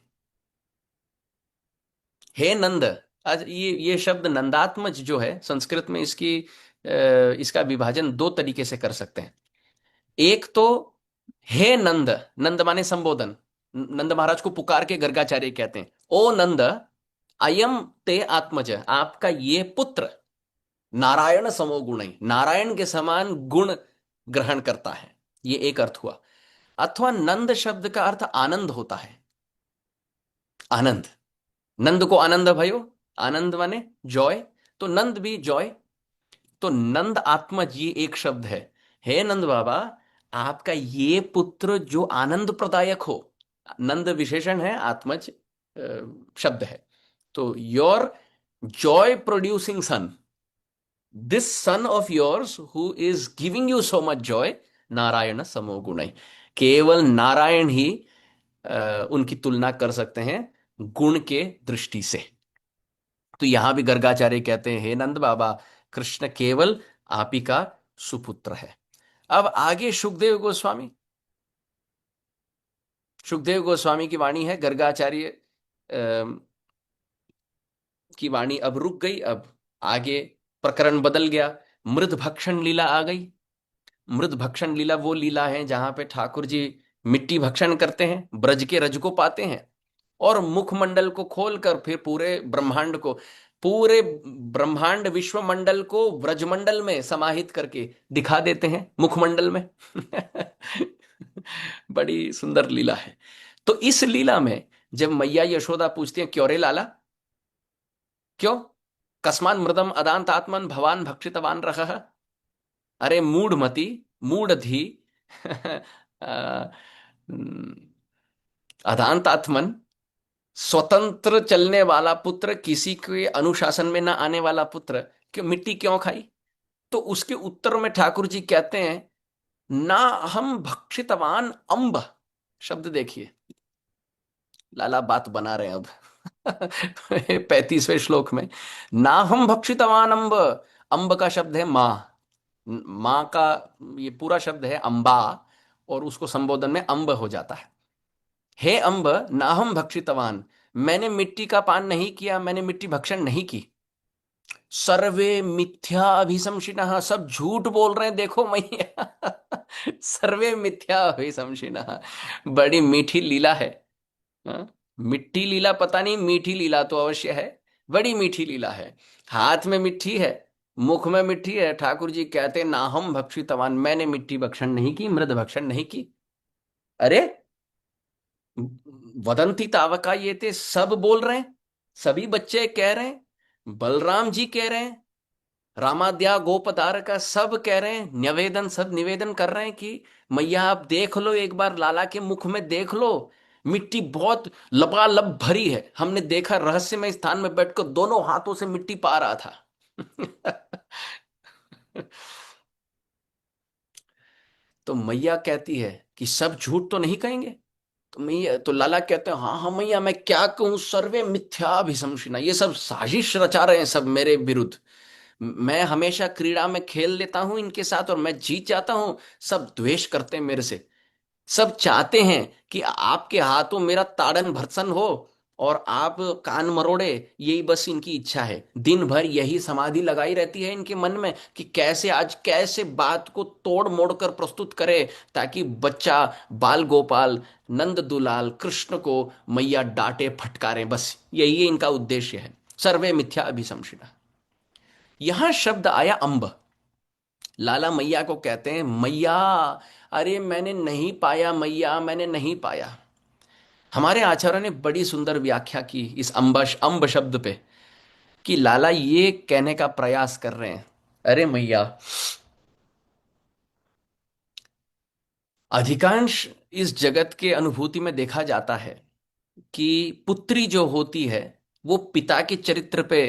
हे नंद। आज ये शब्द नंदात्मज जो है, संस्कृत में इसका विभाजन दो तरीके से कर सकते हैं। एक तो हे नंद, नंद माने संबोधन, नंद महाराज को पुकार के गर्गाचार्य कहते हैं, ओ नंद, अयम ते आत्मज, आपका ये पुत्र नारायण समो गुण, नारायण के समान गुण ग्रहण करता है। ये एक अर्थ हुआ। अथवा नंद शब्द का अर्थ आनंद होता है, आनंद। नंद को आनंद भयो, आनंद माने जॉय, तो नंद भी जॉय। तो नंद आत्मज ये एक शब्द है। हे नंद बाबा, आपका ये पुत्र जो आनंद प्रदायक हो, नंद विशेषण है, आत्मज शब्द है। तो your joy producing son, this son of yours who is giving you so much joy, Narayan समो गुण। केवल नारायण ही उनकी तुलना कर सकते हैं गुण के दृष्टि से। तो यहां भी गर्गाचार्य कहते हैं, हे नंद बाबा, कृष्ण केवल आप ही का सुपुत्र है। अब आगे सुखदेव गोस्वामी, सुखदेव गोस्वामी की वाणी है, गर्गाचार्य की वाणी अब रुक गई। अब आगे प्रकरण बदल गया। मृद भक्षण लीला आ गई। मृद भक्षण लीला वो लीला है जहां पे ठाकुर जी मिट्टी भक्षण करते हैं, ब्रज के रज को पाते हैं, और मुखमंडल को खोलकर फिर पूरे ब्रह्मांड विश्वमंडल को ब्रजमंडल में समाहित करके दिखा देते हैं मुखमंडल में। बड़ी सुंदर लीला है। तो इस लीला में जब मैया यशोदा पूछती हैं, क्यों रे लाला, क्यों, कस्मान मृदम अदांत आत्मन भवान भक्षितवान रह। अरे मूढ़मति, मूढ़धि, अदांत आत्मन, स्वतंत्र चलने वाला पुत्र, किसी के अनुशासन में ना आने वाला पुत्र, क्यों मिट्टी क्यों खाई। तो उसके उत्तर में ठाकुर जी कहते हैं, ना हम भक्षितवान अम्ब। शब्द देखिए, लाला बात बना रहे हैं अब। 35वें श्लोक में, ना हम भक्षितवान अम्ब। अम्ब का शब्द है माँ। माँ का ये पूरा शब्द है अम्बा, और उसको संबोधन में अम्ब हो जाता है। हे अम्ब, ना हम भक्षितवान, मैंने मिट्टी का पान नहीं किया, मैंने मिट्टी भक्षण नहीं की। सर्वे मिथ्या अभिशंसिनः, सब झूठ बोल रहे हैं, देखो मैया। सर्वे मिथ्या अभिशंसिनः, बड़ी मीठी लीला है। हाँ? मिट्टी लीला पता नहीं, मीठी लीला तो अवश्य है। बड़ी मीठी लीला है। हाथ में मिट्टी है, मुख में मिट्टी है, ठाकुर जी कहते ना हम भक्षितवान, मैंने मिट्टी भक्षण नहीं की, मृद भक्षण नहीं की। अरे, वदंती तावका ये थे, सब बोल रहे हैं, सभी बच्चे कह रहे हैं, बलराम जी कह रहे हैं, रामाद्या गोपदार का सब कह रहे हैं, निवेदन सब निवेदन कर रहे हैं कि मैया आप देख लो, एक बार लाला के मुख में देख लो, मिट्टी बहुत लबालब भरी है। हमने देखा, रहस्यमय स्थान में बैठकर दोनों हाथों से मिट्टी पा रहा था। तो मैया कहती है कि सब झूठ तो नहीं कहेंगे। तो मैया, तो लाला कहते हैं, हाँ हाँ मैया, मैं क्या कहूं, सर्वे मिथ्याभिशंसिना, ये सब साजिश रचा रहे हैं सब मेरे विरुद्ध। मैं हमेशा क्रीड़ा में खेल लेता हूं इनके साथ और मैं जीत जाता हूं। सब द्वेष करते हैं मेरे से, सब चाहते हैं कि आपके हाथों मेरा ताड़न भर्त्सन हो और आप कान मरोड़े, यही बस इनकी इच्छा है। दिन भर यही समाधि लगाई रहती है इनके मन में कि कैसे आज कैसे बात को तोड़ मोड़ कर प्रस्तुत करे, ताकि बच्चा बाल गोपाल नंद दुलाल कृष्ण को मैया डांटे फटकारे, बस यही इनका उद्देश्य है। सर्वे मिथ्या अभिशंसिना। यहां शब्द आया अंब। लाला मैया को कहते हैं, मैया अरे मैंने नहीं पाया, मैया मैंने नहीं पाया। हमारे आचार्य ने बड़ी सुंदर व्याख्या की इस अंब शब्द पे, कि लाला ये कहने का प्रयास कर रहे हैं, अरे मैया, अधिकांश इस जगत के अनुभूति में देखा जाता है कि पुत्री जो होती है वो पिता के चरित्र पे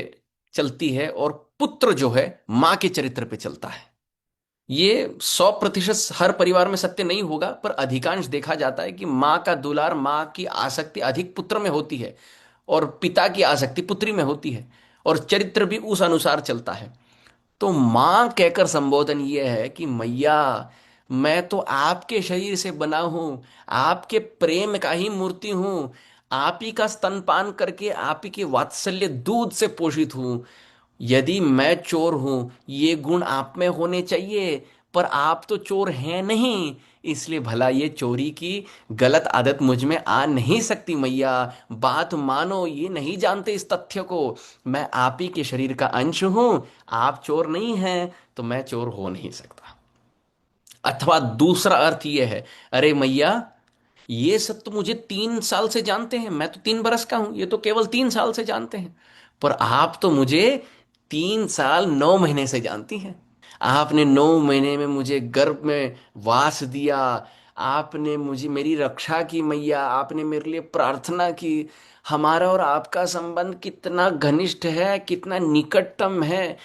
चलती है, और पुत्र जो है माँ के चरित्र पे चलता है। ये 100% हर परिवार में सत्य नहीं होगा, पर अधिकांश देखा जाता है कि माँ का दुलार, माँ की आसक्ति अधिक पुत्र में होती है, और पिता की आसक्ति पुत्री में होती है, और चरित्र भी उस अनुसार चलता है। तो माँ कहकर संबोधन ये है कि मैया, मैं तो आपके शरीर से बना हूं, आपके प्रेम का ही मूर्ति हूं, आप ही का स्तनपान करके आप ही के वात्सल्य दूध से पोषित हूं। यदि मैं चोर हूं, ये गुण आप में होने चाहिए, पर आप तो चोर हैं नहीं, इसलिए भला ये चोरी की गलत आदत मुझ में आ नहीं सकती। मैया बात मानो, ये नहीं जानते इस तथ्य को, मैं आप ही के शरीर का अंश हूं, आप चोर नहीं हैं तो मैं चोर हो नहीं सकता। अथवा दूसरा अर्थ ये है, अरे मैया, ये सब तो मुझे 3 साल से जानते हैं, मैं तो 3 बरस का हूं, ये तो केवल 3 साल से जानते हैं, पर आप तो मुझे 3 साल 9 महीने से जानती हैं। आपने 9 महीने में मुझे गर्भ में वास दिया, आपने मुझे मेरी रक्षा की मैया, आपने मेरे लिए प्रार्थना की। हमारा और आपका संबंध कितना घनिष्ठ है, कितना निकटतम है,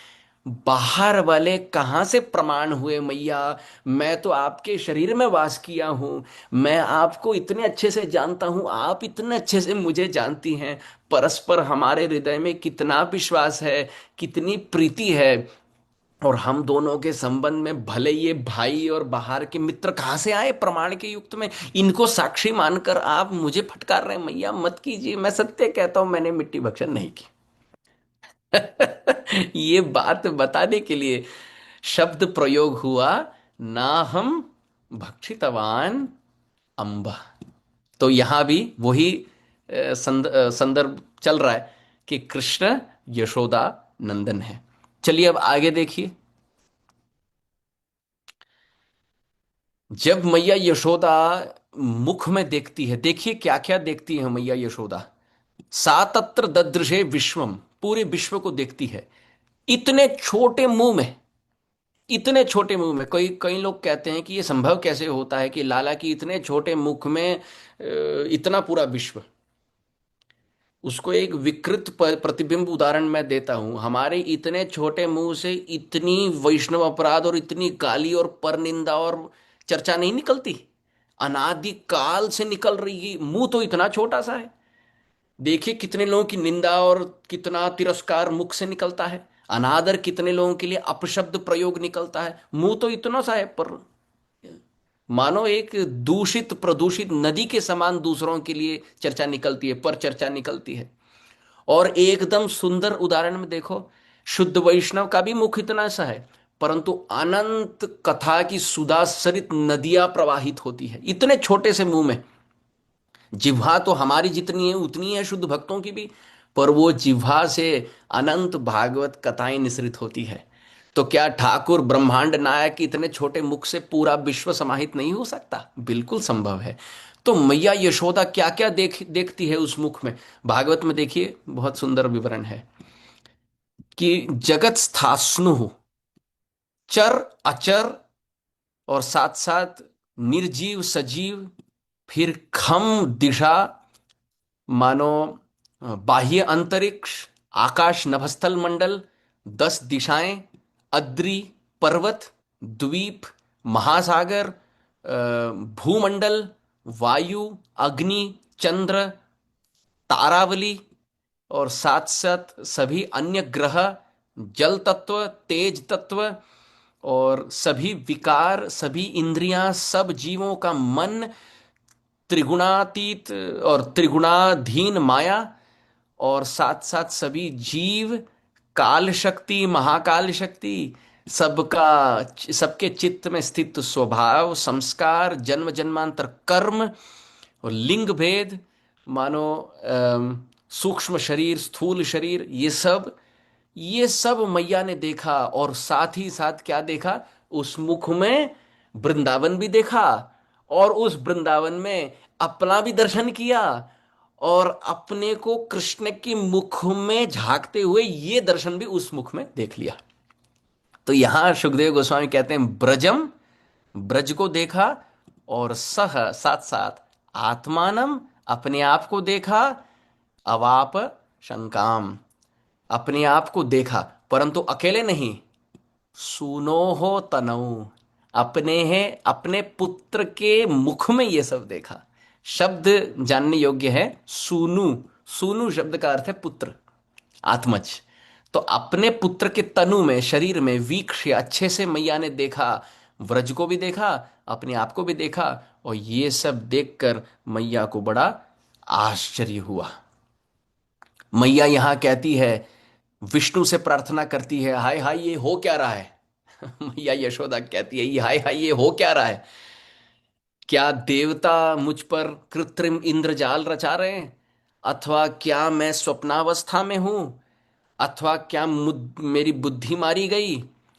बाहर वाले कहाँ से प्रमाण हुए मैया। मैं तो आपके शरीर में वास किया हूँ, मैं आपको इतने अच्छे से जानता हूँ, आप इतने अच्छे से मुझे जानती हैं। परस्पर हमारे हृदय में कितना विश्वास है, कितनी प्रीति है, और हम दोनों के संबंध में भले ये भाई और बाहर के मित्र कहाँ से आए प्रमाण के युक्त में, इनको साक्षी मानकर आप मुझे फटकार रहे हैं, मैया मत कीजिए, मैं सत्य कहता हूं मैंने मिट्टी भक्षण नहीं की। ये बात बताने के लिए शब्द प्रयोग हुआ, ना हम भक्षितवान अंब। तो यहां भी वही संदर्भ चल रहा है कि कृष्ण यशोदा नंदन है। चलिए अब आगे देखिए। जब मैया यशोदा मुख में देखती है, देखिए क्या क्या देखती है मैया यशोदा। सा तत्र ददृशे विश्वम, पूरे विश्व को देखती है इतने छोटे मुंह में। इतने छोटे मुंह में, कई कई लोग कहते हैं कि ये संभव कैसे होता है कि लाला की इतने छोटे मुख में इतना पूरा विश्व। उसको एक विकृत प्रतिबिंब उदाहरण मैं देता हूं। हमारे इतने छोटे मुंह से इतनी वैष्णव अपराध और इतनी गाली और परनिंदा और चर्चा नहीं निकलती। अनादि काल से निकल रही है, मुंह तो इतना छोटा सा है। देखिए कितने लोगों की निंदा और कितना तिरस्कार मुख से निकलता है। अनादर कितने लोगों के लिए अपशब्द प्रयोग निकलता है, मुंह तो इतना सा है, पर मानो एक दूषित प्रदूषित नदी के समान दूसरों के लिए चर्चा निकलती है, पर चर्चा निकलती है। और एकदम सुंदर उदाहरण में देखो, शुद्ध वैष्णव का भी मुख इतना सा है, परंतु अनंत कथा की सुधा सरित नदियां प्रवाहित होती है इतने छोटे से मुंह में। जिह्वा तो हमारी जितनी है उतनी है शुद्ध भक्तों की भी, पर वो जिह्वा से अनंत भागवत कथाएं निसृत होती है। तो क्या ठाकुर ब्रह्मांड नायक की इतने छोटे मुख से पूरा विश्व समाहित नहीं हो सकता? बिल्कुल संभव है। तो मैया यशोदा क्या क्या देखती है उस मुख में। भागवत में देखिए बहुत सुंदर विवरण है कि जगत स्थास्नु, चर अचर और साथ साथ निर्जीव सजीव, फिर खम दिशा, मानो बाह्य अंतरिक्ष, आकाश नभस्थल मंडल, 10 दिशाएं, अद्रि, पर्वत, द्वीप, महासागर, भूमंडल, वायु, अग्नि, चंद्र, तारावली, और साथ साथ सभी अन्य ग्रह, जल तत्व, तेज तत्व, और सभी विकार, सभी इंद्रियां, सब जीवों का मन, त्रिगुणातीत और त्रिगुणाधीन माया, और साथ साथ सभी जीव, काल शक्ति, महाकाल शक्ति, सबका, सबके चित्त में स्थित स्वभाव, संस्कार, जन्म जन्मांतर कर्म, और लिंग भेद, मानो सूक्ष्म शरीर, स्थूल शरीर, ये सब मैया ने देखा। और साथ ही साथ क्या देखा, उस मुख में वृंदावन भी देखा, और उस वृंदावन में अपना भी दर्शन किया, और अपने को कृष्ण के मुख में झांकते हुए ये दर्शन भी उस मुख में देख लिया। तो यहां सुखदेव गोस्वामी कहते हैं ब्रजम, ब्रज को देखा, और सह साथ साथ आत्मानम, अपने आप को देखा, अवाप शंकाम, अपने आप को देखा, परंतु अकेले नहीं, सुनो हो तनऊ, अपने हैं अपने पुत्र के मुख में ये सब देखा। शब्द जानने योग्य है सूनु। सूनु शब्द का अर्थ है पुत्र, आत्मज। तो अपने पुत्र के तनु में, शरीर में वीक्ष्य, अच्छे से मैया ने देखा, व्रज को भी देखा, अपने आप को भी देखा, और ये सब देखकर मैया को बड़ा आश्चर्य हुआ। मैया यहां कहती है, विष्णु से प्रार्थना करती है, हाय हाय ये हो क्या रहा है। मैया यशोदा कहती है, ये हाय हाय ये हो क्या रहा है। क्या देवता मुझ पर कृत्रिम इंद्रजाल रचा रहे हैं, अथवा क्या मैं स्वप्नावस्था में हूं, अथवा क्या मेरी बुद्धि मारी गई,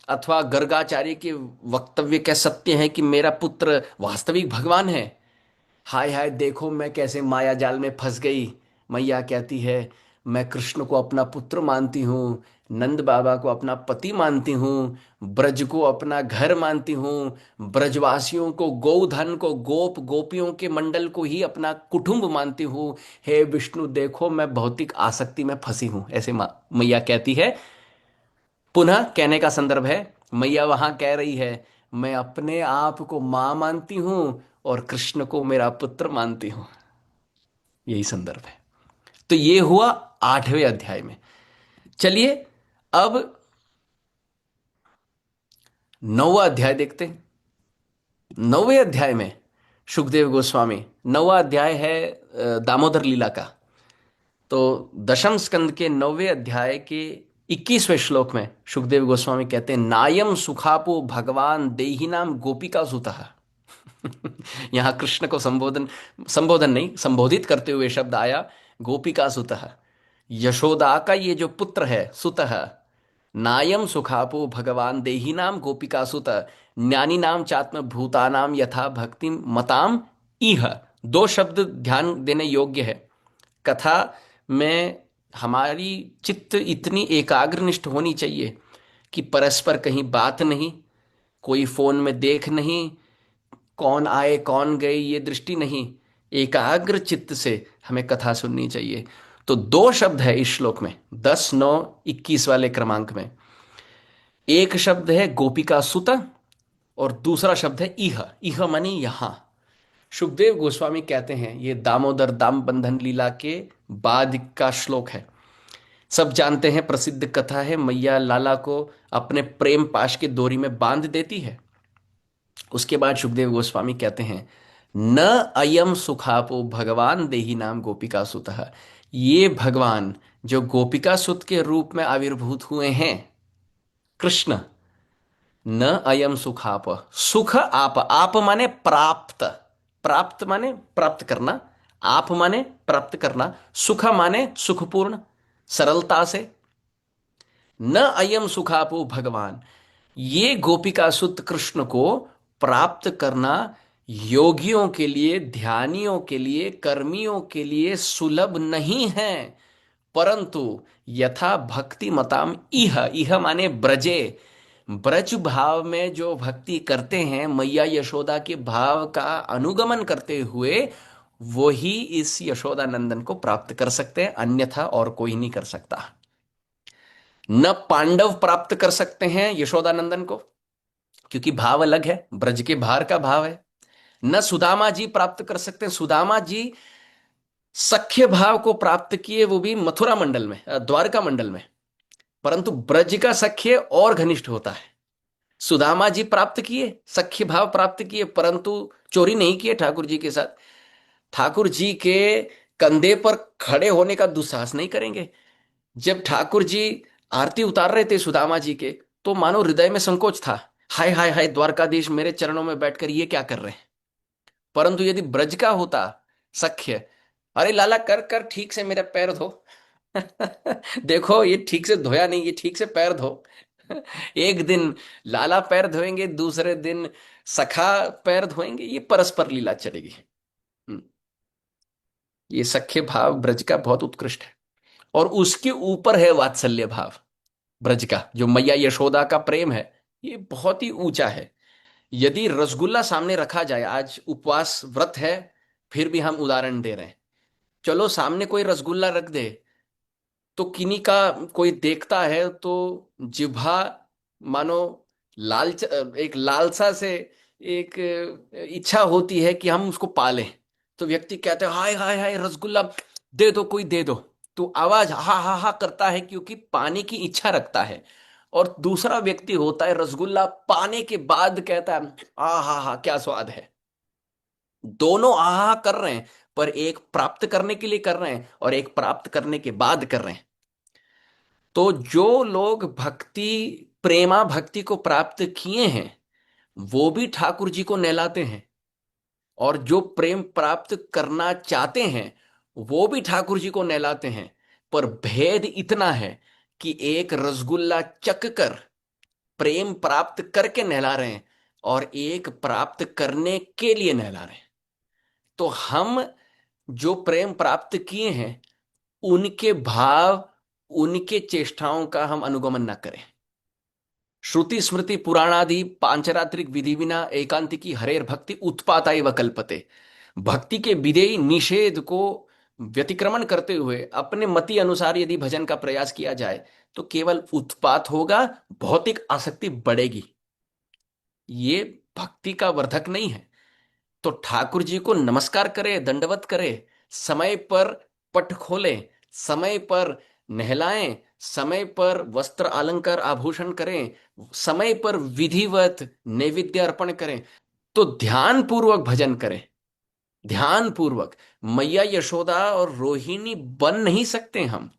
अथवा गर्गाचार्य के वक्तव्य क्या सत्य है कि मेरा पुत्र वास्तविक भगवान है। हाय हाय देखो मैं कैसे माया जाल में फंस गई। मैया कहती है, मैं कृष्ण को अपना पुत्र मानती हूँ, नंद बाबा को अपना पति मानती हूँ, ब्रज को अपना घर मानती हूँ, ब्रजवासियों को, गोधन को, गोप गोपियों के मंडल को ही अपना कुटुंब मानती हूँ। हे विष्णु देखो मैं भौतिक आसक्ति में फंसी हूँ, ऐसे मैया कहती है। पुनः कहने का संदर्भ है, मैया वहां कह रही है, मैं अपने आप को मां मानती हूं और कृष्ण को मेरा पुत्र मानती हूं। यही संदर्भ है। तो ये हुआ 8वें अध्याय में। चलिए अब 9वां अध्याय देखते हैं। 9वें अध्याय में सुखदेव गोस्वामी, 9वां अध्याय है दामोदर लीला का। तो दशम स्कंद के 9वें अध्याय के 21वें श्लोक में सुखदेव गोस्वामी कहते हैं, नायम सुखापो भगवान देहिनाम गोपिका सुतः। यहां कृष्ण को संबोधन, संबोधन नहीं, संबोधित करते हुए शब्द आया गोपिका सुतः। यशोदा का ये जो पुत्र है सुतः, नायम सुखापो भगवान देहिनाम गोपिका सुत, ज्ञानी नाम चात्म भूतानाम यथा भक्ति मताम इह। दो शब्द ध्यान देने योग्य है। कथा में हमारी चित्त इतनी एकाग्रनिष्ठ होनी चाहिए कि परस्पर कहीं बात नहीं, कोई फोन में देख नहीं, कौन आए कौन गए ये दृष्टि नहीं, एकाग्र चित्त से हमें कथा सुननी चाहिए। तो दो शब्द है इस श्लोक में, 10, 9, 21 वाले क्रमांक में। एक शब्द है गोपिका सुत और दूसरा शब्द है इह। इह मानी यहां। सुखदेव गोस्वामी कहते हैं ये दामोदर दाम बंधन लीला के बाद का श्लोक है। सब जानते हैं, प्रसिद्ध कथा है, मैया लाला को अपने प्रेम पाश की डोरी में बांध देती है। उसके बाद सुखदेव गोस्वामी कहते हैं, न अयम सुखापो भगवान देही नाम गोपिका सुतः। ये भगवान जो गोपिका सुत के रूप में आविर्भूत हुए हैं, कृष्ण, न अयम सुखाप, सुख आप, आप माने प्राप्त, प्राप्त माने प्राप्त करना, आप माने प्राप्त करना, सुख माने सुखपूर्ण, सरलता से। न अयम सुखापो भगवान, ये गोपिका सुत कृष्ण को प्राप्त करना योगियों के लिए, ध्यानियों के लिए, कर्मियों के लिए सुलभ नहीं है, परंतु यथा भक्ति मताम इह, इह माने ब्रजे, ब्रज भाव में जो भक्ति करते हैं, मैया यशोदा के भाव का अनुगमन करते हुए, वही इस यशोदा नंदन को प्राप्त कर सकते हैं, अन्यथा और कोई नहीं कर सकता। न पांडव प्राप्त कर सकते हैं यशोदा नंदन को, क्योंकि भाव अलग है, ब्रज के बाहर का भाव है। न सुदामा जी प्राप्त कर सकते हैं, सुदामा जी सख्य भाव को प्राप्त किए, वो भी मथुरा मंडल में, द्वारका मंडल में, परंतु ब्रज का सख्य और घनिष्ठ होता है। सुदामा जी प्राप्त किए, सख्य भाव प्राप्त किए, परंतु चोरी नहीं किए ठाकुर जी के साथ। ठाकुर जी के कंधे पर खड़े होने का दुस्साहस नहीं करेंगे। जब ठाकुर जी आरती उतार रहे थे सुदामा जी के, तो मानो हृदय में संकोच था, हाय हाय हाय, द्वारकाधीश मेरे चरणों में बैठकर ये क्या कर रहे हैं। परंतु यदि ब्रज का होता सख्य, अरे लाला कर कर ठीक से मेरा पैर धो। देखो ये ठीक से धोया नहीं, ये ठीक से पैर धो। एक दिन लाला पैर धोएंगे, दूसरे दिन सखा पैर धोएंगे, ये परस्पर लीला चलेगी। हम्म, ये सख्य भाव ब्रज का बहुत उत्कृष्ट है। और उसके ऊपर है वात्सल्य भाव ब्रज का, जो मैया यशोदा का प्रेम है, ये बहुत ही ऊंचा है। यदि रसगुल्ला सामने रखा जाए, आज उपवास व्रत है, फिर भी हम उदाहरण दे रहे हैं, चलो सामने कोई रसगुल्ला रख दे, तो किन्हीं का कोई देखता है तो जिह्वा मानो लालच, एक लालसा से, एक इच्छा होती है कि हम उसको पालें। तो व्यक्ति कहते हैं हाय हाय हाय रसगुल्ला दे दो, कोई दे दो, तो आवाज हा हा हा करता है क्योंकि पाने की इच्छा रखता है। और दूसरा व्यक्ति होता है रसगुल्ला पाने के बाद कहता है आ हा हा क्या स्वाद है। दोनों आ हा कर रहे हैं, पर एक प्राप्त करने के लिए कर रहे हैं और एक प्राप्त करने के बाद कर रहे हैं। तो जो लोग भक्ति, प्रेमा भक्ति को प्राप्त किए हैं, वो भी ठाकुर जी को नहलाते हैं, और जो प्रेम प्राप्त करना चाहते हैं, वो भी ठाकुर जी को नहलाते हैं। पर भेद इतना है कि एक रसगुल्ला चख कर प्रेम प्राप्त करके नहला रहे हैं, और एक प्राप्त करने के लिए नहला रहे हैं। तो हम जो प्रेम प्राप्त किए हैं, उनके भाव, उनके चेष्टाओं का हम अनुगमन ना करें। श्रुति स्मृति पुराणादि पांचरात्रिक विधि विना एकांतिकी हरेर भक्ति उत्पाताय व कल्पते। भक्ति के विधेय निषेध को व्यतिक्रमण करते हुए अपने मति अनुसार यदि भजन का प्रयास किया जाए, तो केवल उत्पात होगा, भौतिक आसक्ति बढ़ेगी। ये भक्ति का वर्धक नहीं है। तो ठाकुर जी को नमस्कार करे, दंडवत करे, समय पर पट खोले, समय पर नहलाएं, समय पर वस्त्र अलंकार आभूषण करें, समय पर विधिवत नैवेद्य अर्पण करें, तो ध्यान पूर्वक भजन करें, ध्यान पूर्वक। मैया यशोदा और रोहिणी बन नहीं सकते हम।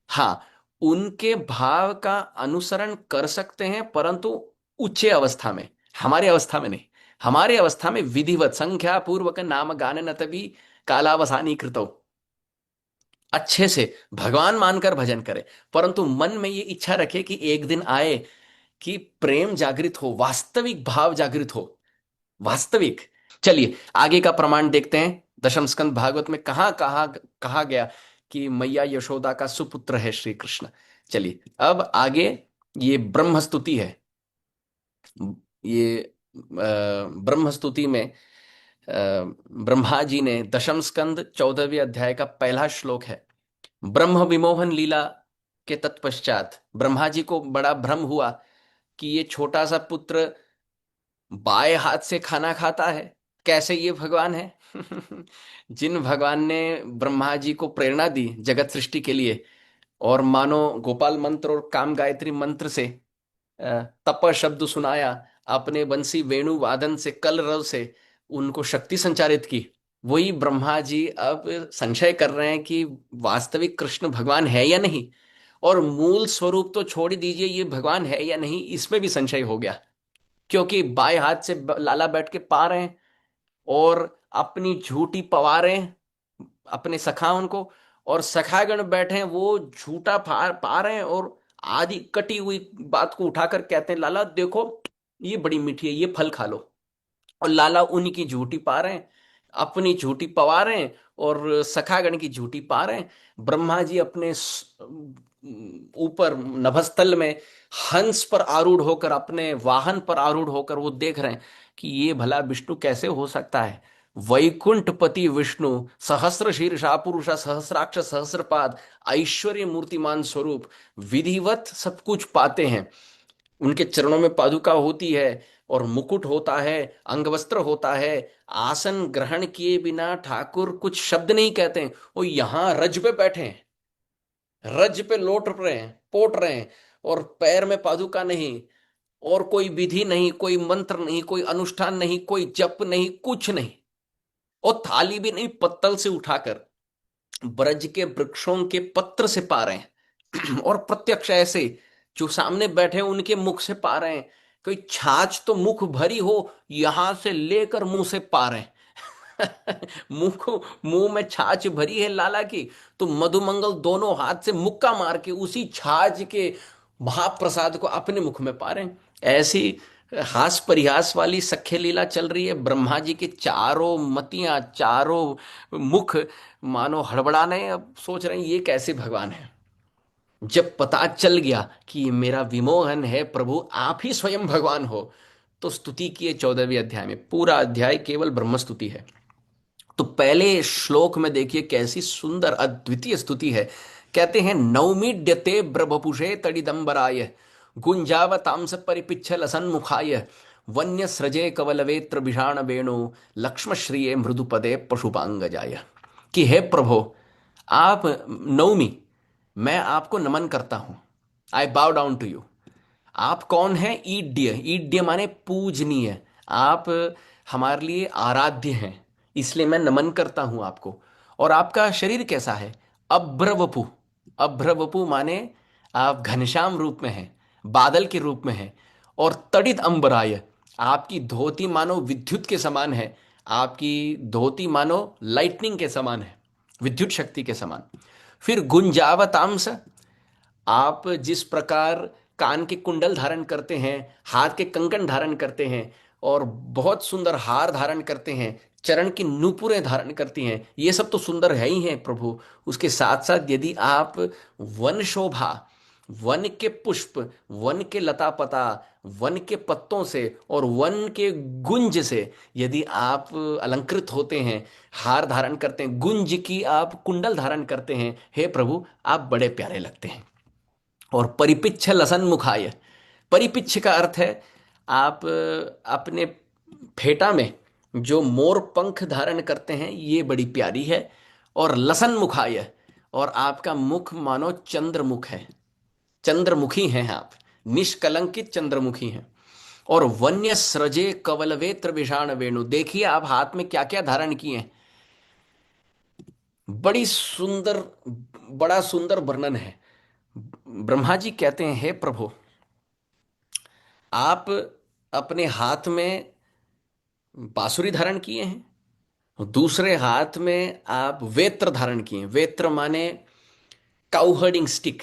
हाँ, उनके भाव का अनुसरण कर सकते हैं, परंतु उच्च अवस्था में, हमारे अवस्था में नहीं। हमारे अवस्था में विधिवत संख्या पूर्वक नाम गान न तभी कालावसानी कृतो, अच्छे से भगवान मानकर भजन करें। परंतु मन में ये इच्छा रखे कि एक दिन आए कि प्रेम जागृत हो, वास्तविक भाव जागृत हो, वास्तविक। चलिए आगे का प्रमाण देखते हैं। दशम स्कंद भागवत में कहाँ कहाँ कहा गया कि मैया यशोदा का सुपुत्र है श्री कृष्ण। चलिए अब आगे, ये ब्रह्म स्तुति है। ये ब्रह्म स्तुति में ब्रह्मा जी ने, दशम स्कंद 14वें अध्याय का पहला श्लोक है। ब्रह्म विमोहन लीला के तत्पश्चात ब्रह्मा जी को बड़ा भ्रम हुआ कि ये छोटा सा पुत्र बाएं हाथ से खाना खाता है, कैसे ये भगवान है। जिन भगवान ने ब्रह्मा जी को प्रेरणा दी जगत सृष्टि के लिए, और मानो गोपाल मंत्र और काम गायत्री मंत्र से तप शब्द सुनाया, अपने बंसी वेणु वादन से कल रव से उनको शक्ति संचारित की, वही ब्रह्मा जी अब संशय कर रहे हैं कि वास्तविक कृष्ण भगवान है या नहीं। और मूल स्वरूप तो छोड़ ही दीजिए, ये भगवान है या नहीं इसमें भी संशय हो गया, क्योंकि बाएं हाथ से लाला बैठ के पा रहे हैं और अपनी झूठी पवा रहे हैं अपने सखा उनको, और सखागण बैठे हैं वो झूठा पा रहे हैं, और आधी कटी हुई बात को उठाकर कहते हैं लाला देखो ये बड़ी मीठी है, ये फल खा लो। और लाला उन्हीं की झूठी पा रहे हैं, अपनी झूठी पवा रहे हैं, और सखागण की झूठी पा रहे हैं। ब्रह्मा जी अपने ऊपर नभस्थल में हंस पर आरूढ़ होकर, अपने वाहन पर आरूढ़ होकर वो देख रहे हैं कि ये भला विष्णु कैसे हो सकता है। वैकुंठपति विष्णु, सहस्र शीर्षा पुरुष, सहस्राक्ष सहस्रपाद, ऐश्वर्य मूर्तिमान स्वरूप, विधिवत सब कुछ पाते हैं। उनके चरणों में पादुका होती है और मुकुट होता है, अंगवस्त्र होता है। आसन ग्रहण किए बिना ठाकुर कुछ शब्द नहीं कहते हैं, वो यहां रज पे बैठे हैं, रज पे लौट रहे हैं, पोट रहे हैं, और पैर में पादुका नहीं, और कोई विधि नहीं, कोई मंत्र नहीं, कोई अनुष्ठान नहीं, कोई जप नहीं, कुछ नहीं, और थाली भी नहीं, पत्तल से उठाकर ब्रज के वृक्षों के पत्र से पा रहे हैं। और प्रत्यक्ष ऐसे जो सामने बैठे हैं उनके मुख से पा रहे हैं। कोई छाछ तो मुख भरी हो, यहां से लेकर मुंह से पा रहे हैं। मुंह में छाछ भरी है लाला की, तो मधुमंगल दोनों हाथ से मुक्का मार के उसी छाछ के महाप्रसाद को अपने मुख में पा रहे हैं। ऐसी हास परिहास वाली सख्य लीला चल रही है। ब्रह्मा जी के चारों मतियां, चारों मुख मानो हड़बड़ाने, अब सोच रहे हैं ये कैसे भगवान है। जब पता चल गया कि ये मेरा विमोहन है प्रभु, आप ही स्वयं भगवान हो, तो स्तुति की है 14वें अध्याय में। पूरा अध्याय केवल ब्रह्म स्तुति है। तो पहले श्लोक में देखिए कैसी सुंदर अद्वितीय स्तुति है। कहते हैं नौमीड्यते ब्रभपुषे तड़िदंबराय, गुंजावतांस परिपिच्छल सन्मुखाय, वन्य सृजे कवलवेत्र विषाण वेणु, लक्ष्म श्रिये मृदुपदे पशुपांग जाय। कि हे प्रभो, आप नौमी, मैं आपको नमन करता हूं। आई बाउ डाउन टू यू। आप कौन है? ईड्य, ईड्य माने पूजनीय। आप हमारे लिए आराध्य हैं, इसलिए मैं नमन करता हूं आपको। और आपका शरीर कैसा है? अभ्रवपु। अभ्रवपु माने आप घनश्याम रूप में हैं, बादल के रूप में हैं। और तड़ित अंबराय, आपकी धोती मानो विद्युत के समान है। आपकी धोती मानो लाइटनिंग के समान है, विद्युत शक्ति के समान। फिर गुंजावतांस, आप जिस प्रकार कान के कुंडल धारण करते हैं, हाथ के कंकन धारण करते हैं, और बहुत सुंदर हार धारण करते हैं, चरण की नूपुरें धारण करती हैं, ये सब तो सुंदर है ही है प्रभु। उसके साथ साथ यदि आप वन शोभा, वन के पुष्प, वन के लता पता, वन के पत्तों से और वन के गुंज से यदि आप अलंकृत होते हैं, हार धारण करते हैं, गुंज की आप कुंडल धारण करते हैं, हे प्रभु आप बड़े प्यारे लगते हैं। और परिपिच्छ लसन मुखाय, परिपिच्छ का अर्थ है आप अपने फेटा में जो मोर पंख धारण करते हैं, ये बड़ी प्यारी है। और लसन मुखाय, और आपका मुख मानो चंद्र मुख है। चंद्रमुखी हैं आप, निष्कलंकित चंद्रमुखी हैं। और वन्य सृजे कवलवेत्र विषाण वेणु, देखिए आप हाथ में क्या क्या धारण किए हैं। बड़ी सुंदर, बड़ा सुंदर वर्णन है। ब्रह्मा जी कहते हैं, हे प्रभु, आप अपने हाथ में बांसुरी धारण किए हैं, और दूसरे हाथ में आप वेत्र धारण किए हैं। वेत्र माने काउ हर्डिंग स्टिक,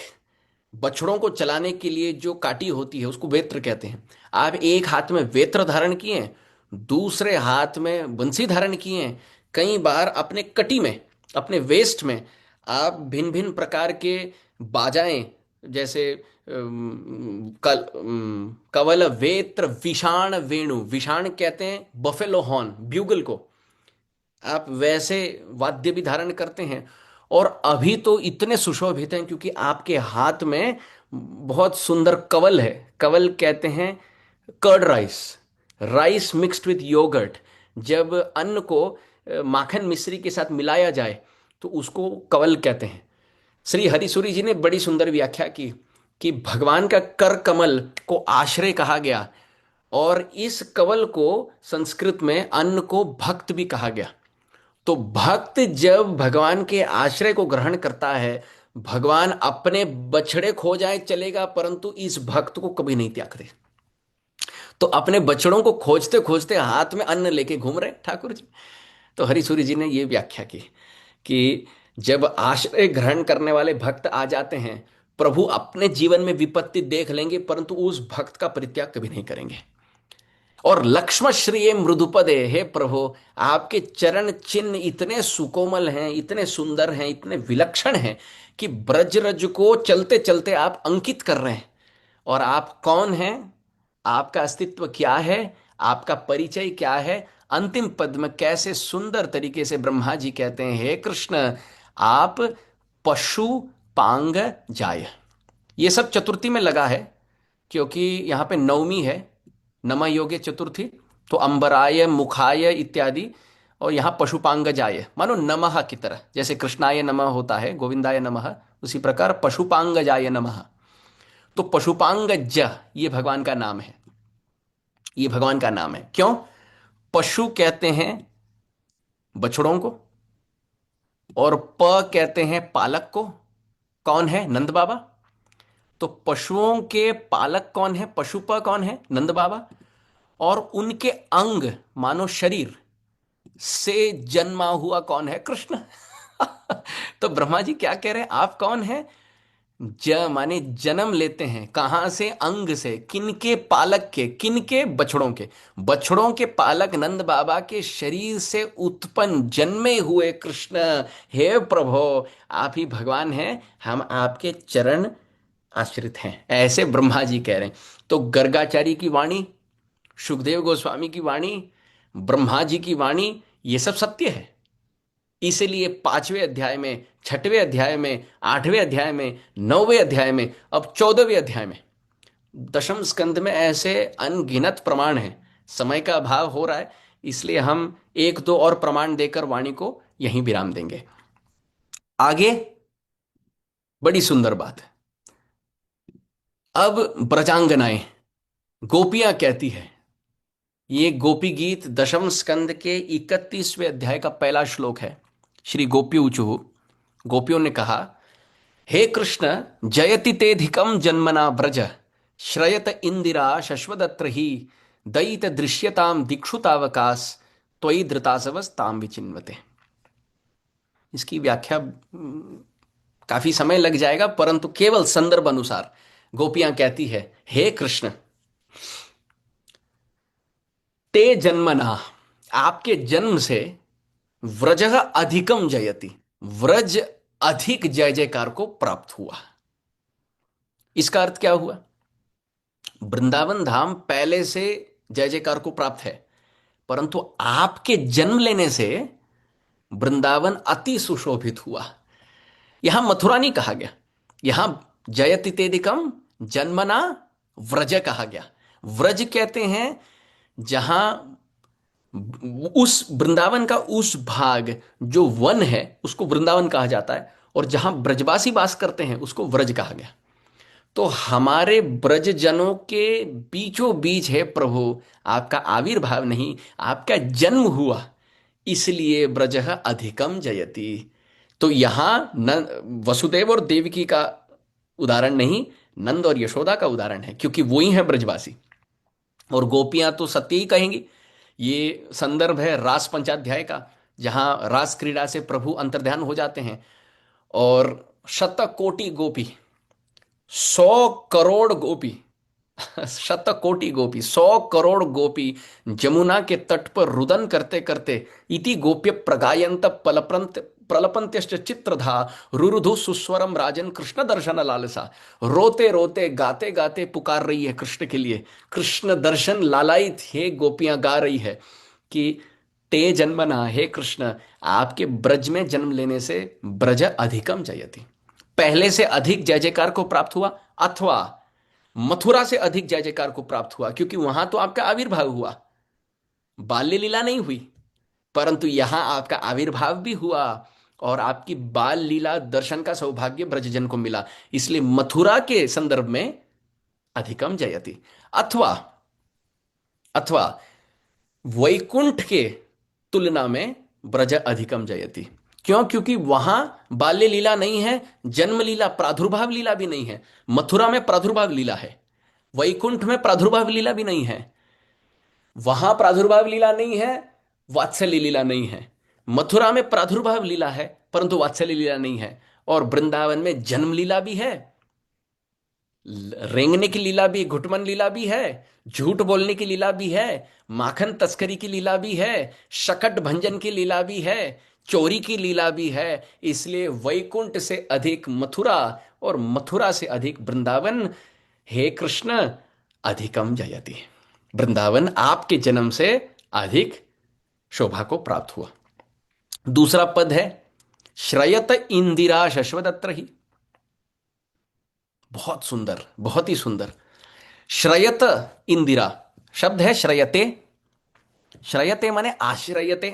बछड़ों को चलाने के लिए जो काटी होती है उसको वेत्र कहते हैं। आप एक हाथ में वेत्र धारण किए हैं, दूसरे हाथ में बंसी धारण किए हैं। कई बार अपने कटी में, अपने वेस्ट में आप भिन्न भिन्न प्रकार के बाजाएं, जैसे कवल वेत्र विषाण वेणु, विषाण कहते हैं बफेलो हॉर्न, ब्यूगल को, आप वैसे वाद्य भी धारण करते हैं। और अभी तो इतने सुशोभित हैं क्योंकि आपके हाथ में बहुत सुंदर कवल है। कवल कहते हैं curd rice, rice mixed with yogurt. जब अन्न को माखन मिश्री के साथ मिलाया जाए तो उसको कवल कहते हैं। श्री हरिसूरी जी ने बड़ी सुंदर व्याख्या की कि भगवान का कर कमल को आश्रय कहा गया, और इस कवल को संस्कृत में अन्न को भक्त भी कहा गया। तो भक्त जब भगवान के आश्रय को ग्रहण करता है, भगवान अपने बछड़े खो जाए चलेगा, परंतु इस भक्त को कभी नहीं त्यागते। तो अपने बछड़ों को खोजते खोजते हाथ में अन्न लेके घूम रहे ठाकुर जी। तो हरिसूरी जी ने ये व्याख्या की कि जब आश्रय ग्रहण करने वाले भक्त आ जाते हैं, प्रभु अपने जीवन में विपत्ति देख लेंगे परंतु उस भक्त का परित्याग कभी नहीं करेंगे। और लक्ष्म श्रिय मृदुपदे, हे प्रभु, आपके चरण चिन्ह इतने सुकोमल हैं, इतने सुंदर हैं, इतने विलक्षण हैं कि ब्रजरज को चलते चलते आप अंकित कर रहे हैं। और आप कौन हैं, आपका अस्तित्व क्या है, आपका परिचय क्या है। अंतिम पद में कैसे सुंदर तरीके से ब्रह्मा जी कहते हैं, हे कृष्ण, आप पशु पांग जाय। ये सब चतुर्थी में लगा है क्योंकि यहाँ पे नवमी है, नम योगे चतुर्थी, तो अंबराय मुखाय इत्यादि, और यहाँ पशुपांगजाय मानो नमः की तरह, जैसे कृष्णाय नमः होता है, गोविंदाय नमः, उसी प्रकार पशुपांगजाय नमः। तो पशुपांगज ये भगवान का नाम है, ये भगवान का नाम है। क्यों? पशु कहते हैं बछड़ों को, और प कहते हैं पालक को। कौन है? नंद बाबा। तो पशुओं के पालक कौन है? पशुप कौन है? नंद बाबा। और उनके अंग मानो शरीर से जन्मा हुआ कौन है? कृष्ण। तो ब्रह्मा जी क्या कह रहे हैं, आप कौन हैं? माने जन्म लेते हैं कहां से? अंग से। किनके पालक के? किनके? बछड़ों के। बछड़ों के पालक नंद बाबा के शरीर से उत्पन्न जन्मे हुए कृष्ण, हे प्रभु, आप ही भगवान हैं, हम आपके चरण आश्रित हैं, ऐसे ब्रह्मा जी कह रहे हैं। तो गर्गाचारी की वाणी, सुखदेव गोस्वामी की वाणी, ब्रह्मा जी की वाणी, ये सब सत्य है। इसलिए 5वें अध्याय में, 6वें अध्याय में, 8वें अध्याय में, 9वें अध्याय में, अब 14वें अध्याय में, दशम स्कंद में ऐसे अनगिनत प्रमाण हैं। समय का अभाव हो रहा है, इसलिए हम एक दो और प्रमाण देकर वाणी को यहीं विराम देंगे। आगे बड़ी सुंदर बात है। अब ब्रजांगनाएं, गोपियां कहती है, ये गोपी गीत दशम स्कंद के 31वें अध्याय का पहला श्लोक है। श्री गोपी ऊचु, गोपियों ने कहा, हे कृष्ण, जयति तेधिकम जन्मना ब्रज, श्रयत इंदिरा शश्वदत्र ही, दयित दृश्यताम दीक्षुतावकाश, त्वयि धृतासवस ताम विचिन्वते। इसकी व्याख्या काफी समय लग जाएगा, परंतु केवल संदर्भ अनुसार गोपियां कहती है, हे कृष्ण, ते जन्मना, आपके जन्म से, व्रज अधिकम जयति, व्रज अधिक जय जयकार को प्राप्त हुआ। इसका अर्थ क्या हुआ? वृंदावन धाम पहले से जय जयकार को प्राप्त है, परंतु आपके जन्म लेने से वृंदावन अति सुशोभित हुआ। यहां मथुरा नहीं कहा गया, यहां जयति तेदिकम जन्मना व्रज कहा गया। व्रज कहते हैं जहां उस वृंदावन का उस भाग जो वन है उसको वृंदावन कहा जाता है, और जहां ब्रजवासी वास करते हैं उसको व्रज कहा गया। तो हमारे ब्रजजनों के बीचों बीच है प्रभु आपका आविर्भाव, नहीं आपका जन्म हुआ, इसलिए ब्रजः अधिकम जयति। तो यहां वसुदेव और देवकी का उदाहरण नहीं, नंद और यशोदा का उदाहरण है, क्योंकि वो ही है ब्रजवासी। और गोपियां तो सत्य ही कहेंगी। ये संदर्भ है रास पंचाध्याय का, जहां रास क्रीड़ा से प्रभु अंतर्ध्यान हो जाते हैं। और शतकोटि गोपी, 100 करोड़ गोपी, शतकोटि गोपी, 100 करोड़ गोपी जमुना के तट पर रुदन करते करते इति गोप्य प्रगायंत पलपंत प्रलपंत्यश्च चित्रधा रुरुधु सुस्वरम राजन कृष्ण दर्शन लालसा। रोते रोते गाते गाते पुकार रही है कृष्ण के लिए, कृष्ण दर्शन लालायित है गोपियां गा रही है कि ते जन्मना, हे कृष्ण आपके ब्रज में जन्म लेने से ब्रज अधिकम जयति, पहले से अधिक जय जयकार को प्राप्त हुआ, अथवा मथुरा से अधिक जय जयकार को प्राप्त हुआ, क्योंकि वहां तो आपका आविर्भाव हुआ, बाल्य लीला नहीं हुई, परंतु यहां आपका आविर्भाव भी हुआ और आपकी बाल लीला दर्शन का सौभाग्य ब्रजजन को मिला, इसलिए मथुरा के संदर्भ में अधिकम जयति। अथवा अथवा वैकुंठ के तुलना में ब्रज अधिकम जयति। क्यों? क्योंकि वहां बाल्य लीला नहीं है, जन्म लीला प्रादुर्भाव लीला भी नहीं है। मथुरा में प्रादुर्भाव लीला है, वैकुंठ में प्रादुर्भाव लीला भी नहीं है। वहां प्रादुर्भाव लीला नहीं है, वात्सल्य लीला नहीं है। मथुरा में प्रादुर्भाव लीला है परंतु वात्सल्य लीला नहीं है। और वृंदावन में जन्म लीला भी है, रेंगने की लीला भी, घुटमन लीला भी है, झूठ बोलने की लीला भी है, माखन तस्करी की लीला भी है, शकट भंजन की लीला भी है, चोरी की लीला भी है। इसलिए वैकुंठ से अधिक मथुरा और मथुरा से अधिक वृंदावन, हे कृष्ण अधिकम जयति, वृंदावन आपके जन्म से अधिक शोभा को प्राप्त हुआ। दूसरा पद है श्रयत इंदिरा शश्वदत्र ही, बहुत सुंदर, बहुत ही सुंदर। श्रयत इंदिरा शब्द है श्रयते, श्रयते माने आश्रयते,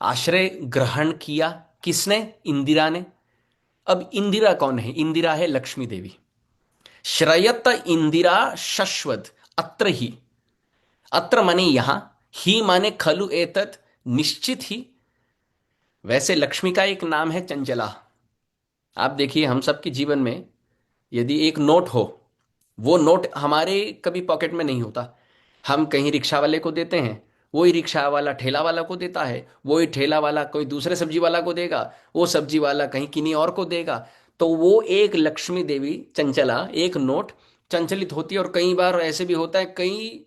आश्रय ग्रहण किया, किसने? इंदिरा ने। अब इंदिरा कौन है? इंदिरा है लक्ष्मी देवी। श्रयत इंदिरा शश्वत अत्र ही, अत्र माने यहां, ही माने खलु एतत् निश्चित ही। वैसे लक्ष्मी का एक नाम है चंचला। आप देखिए हम सबके जीवन में यदि एक नोट हो, वो नोट हमारे कभी पॉकेट में नहीं होता, हम कहीं रिक्शा वाले को देते हैं, वही रिक्शा वाला ठेला वाला को देता है, वही ठेला वाला कोई दूसरे सब्जी वाला को देगा, वो सब्जी वाला कहीं किन्हीं और को देगा। तो वो एक लक्ष्मी देवी चंचला, एक नोट चंचलित होती है। और कई बार ऐसे भी होता है, कई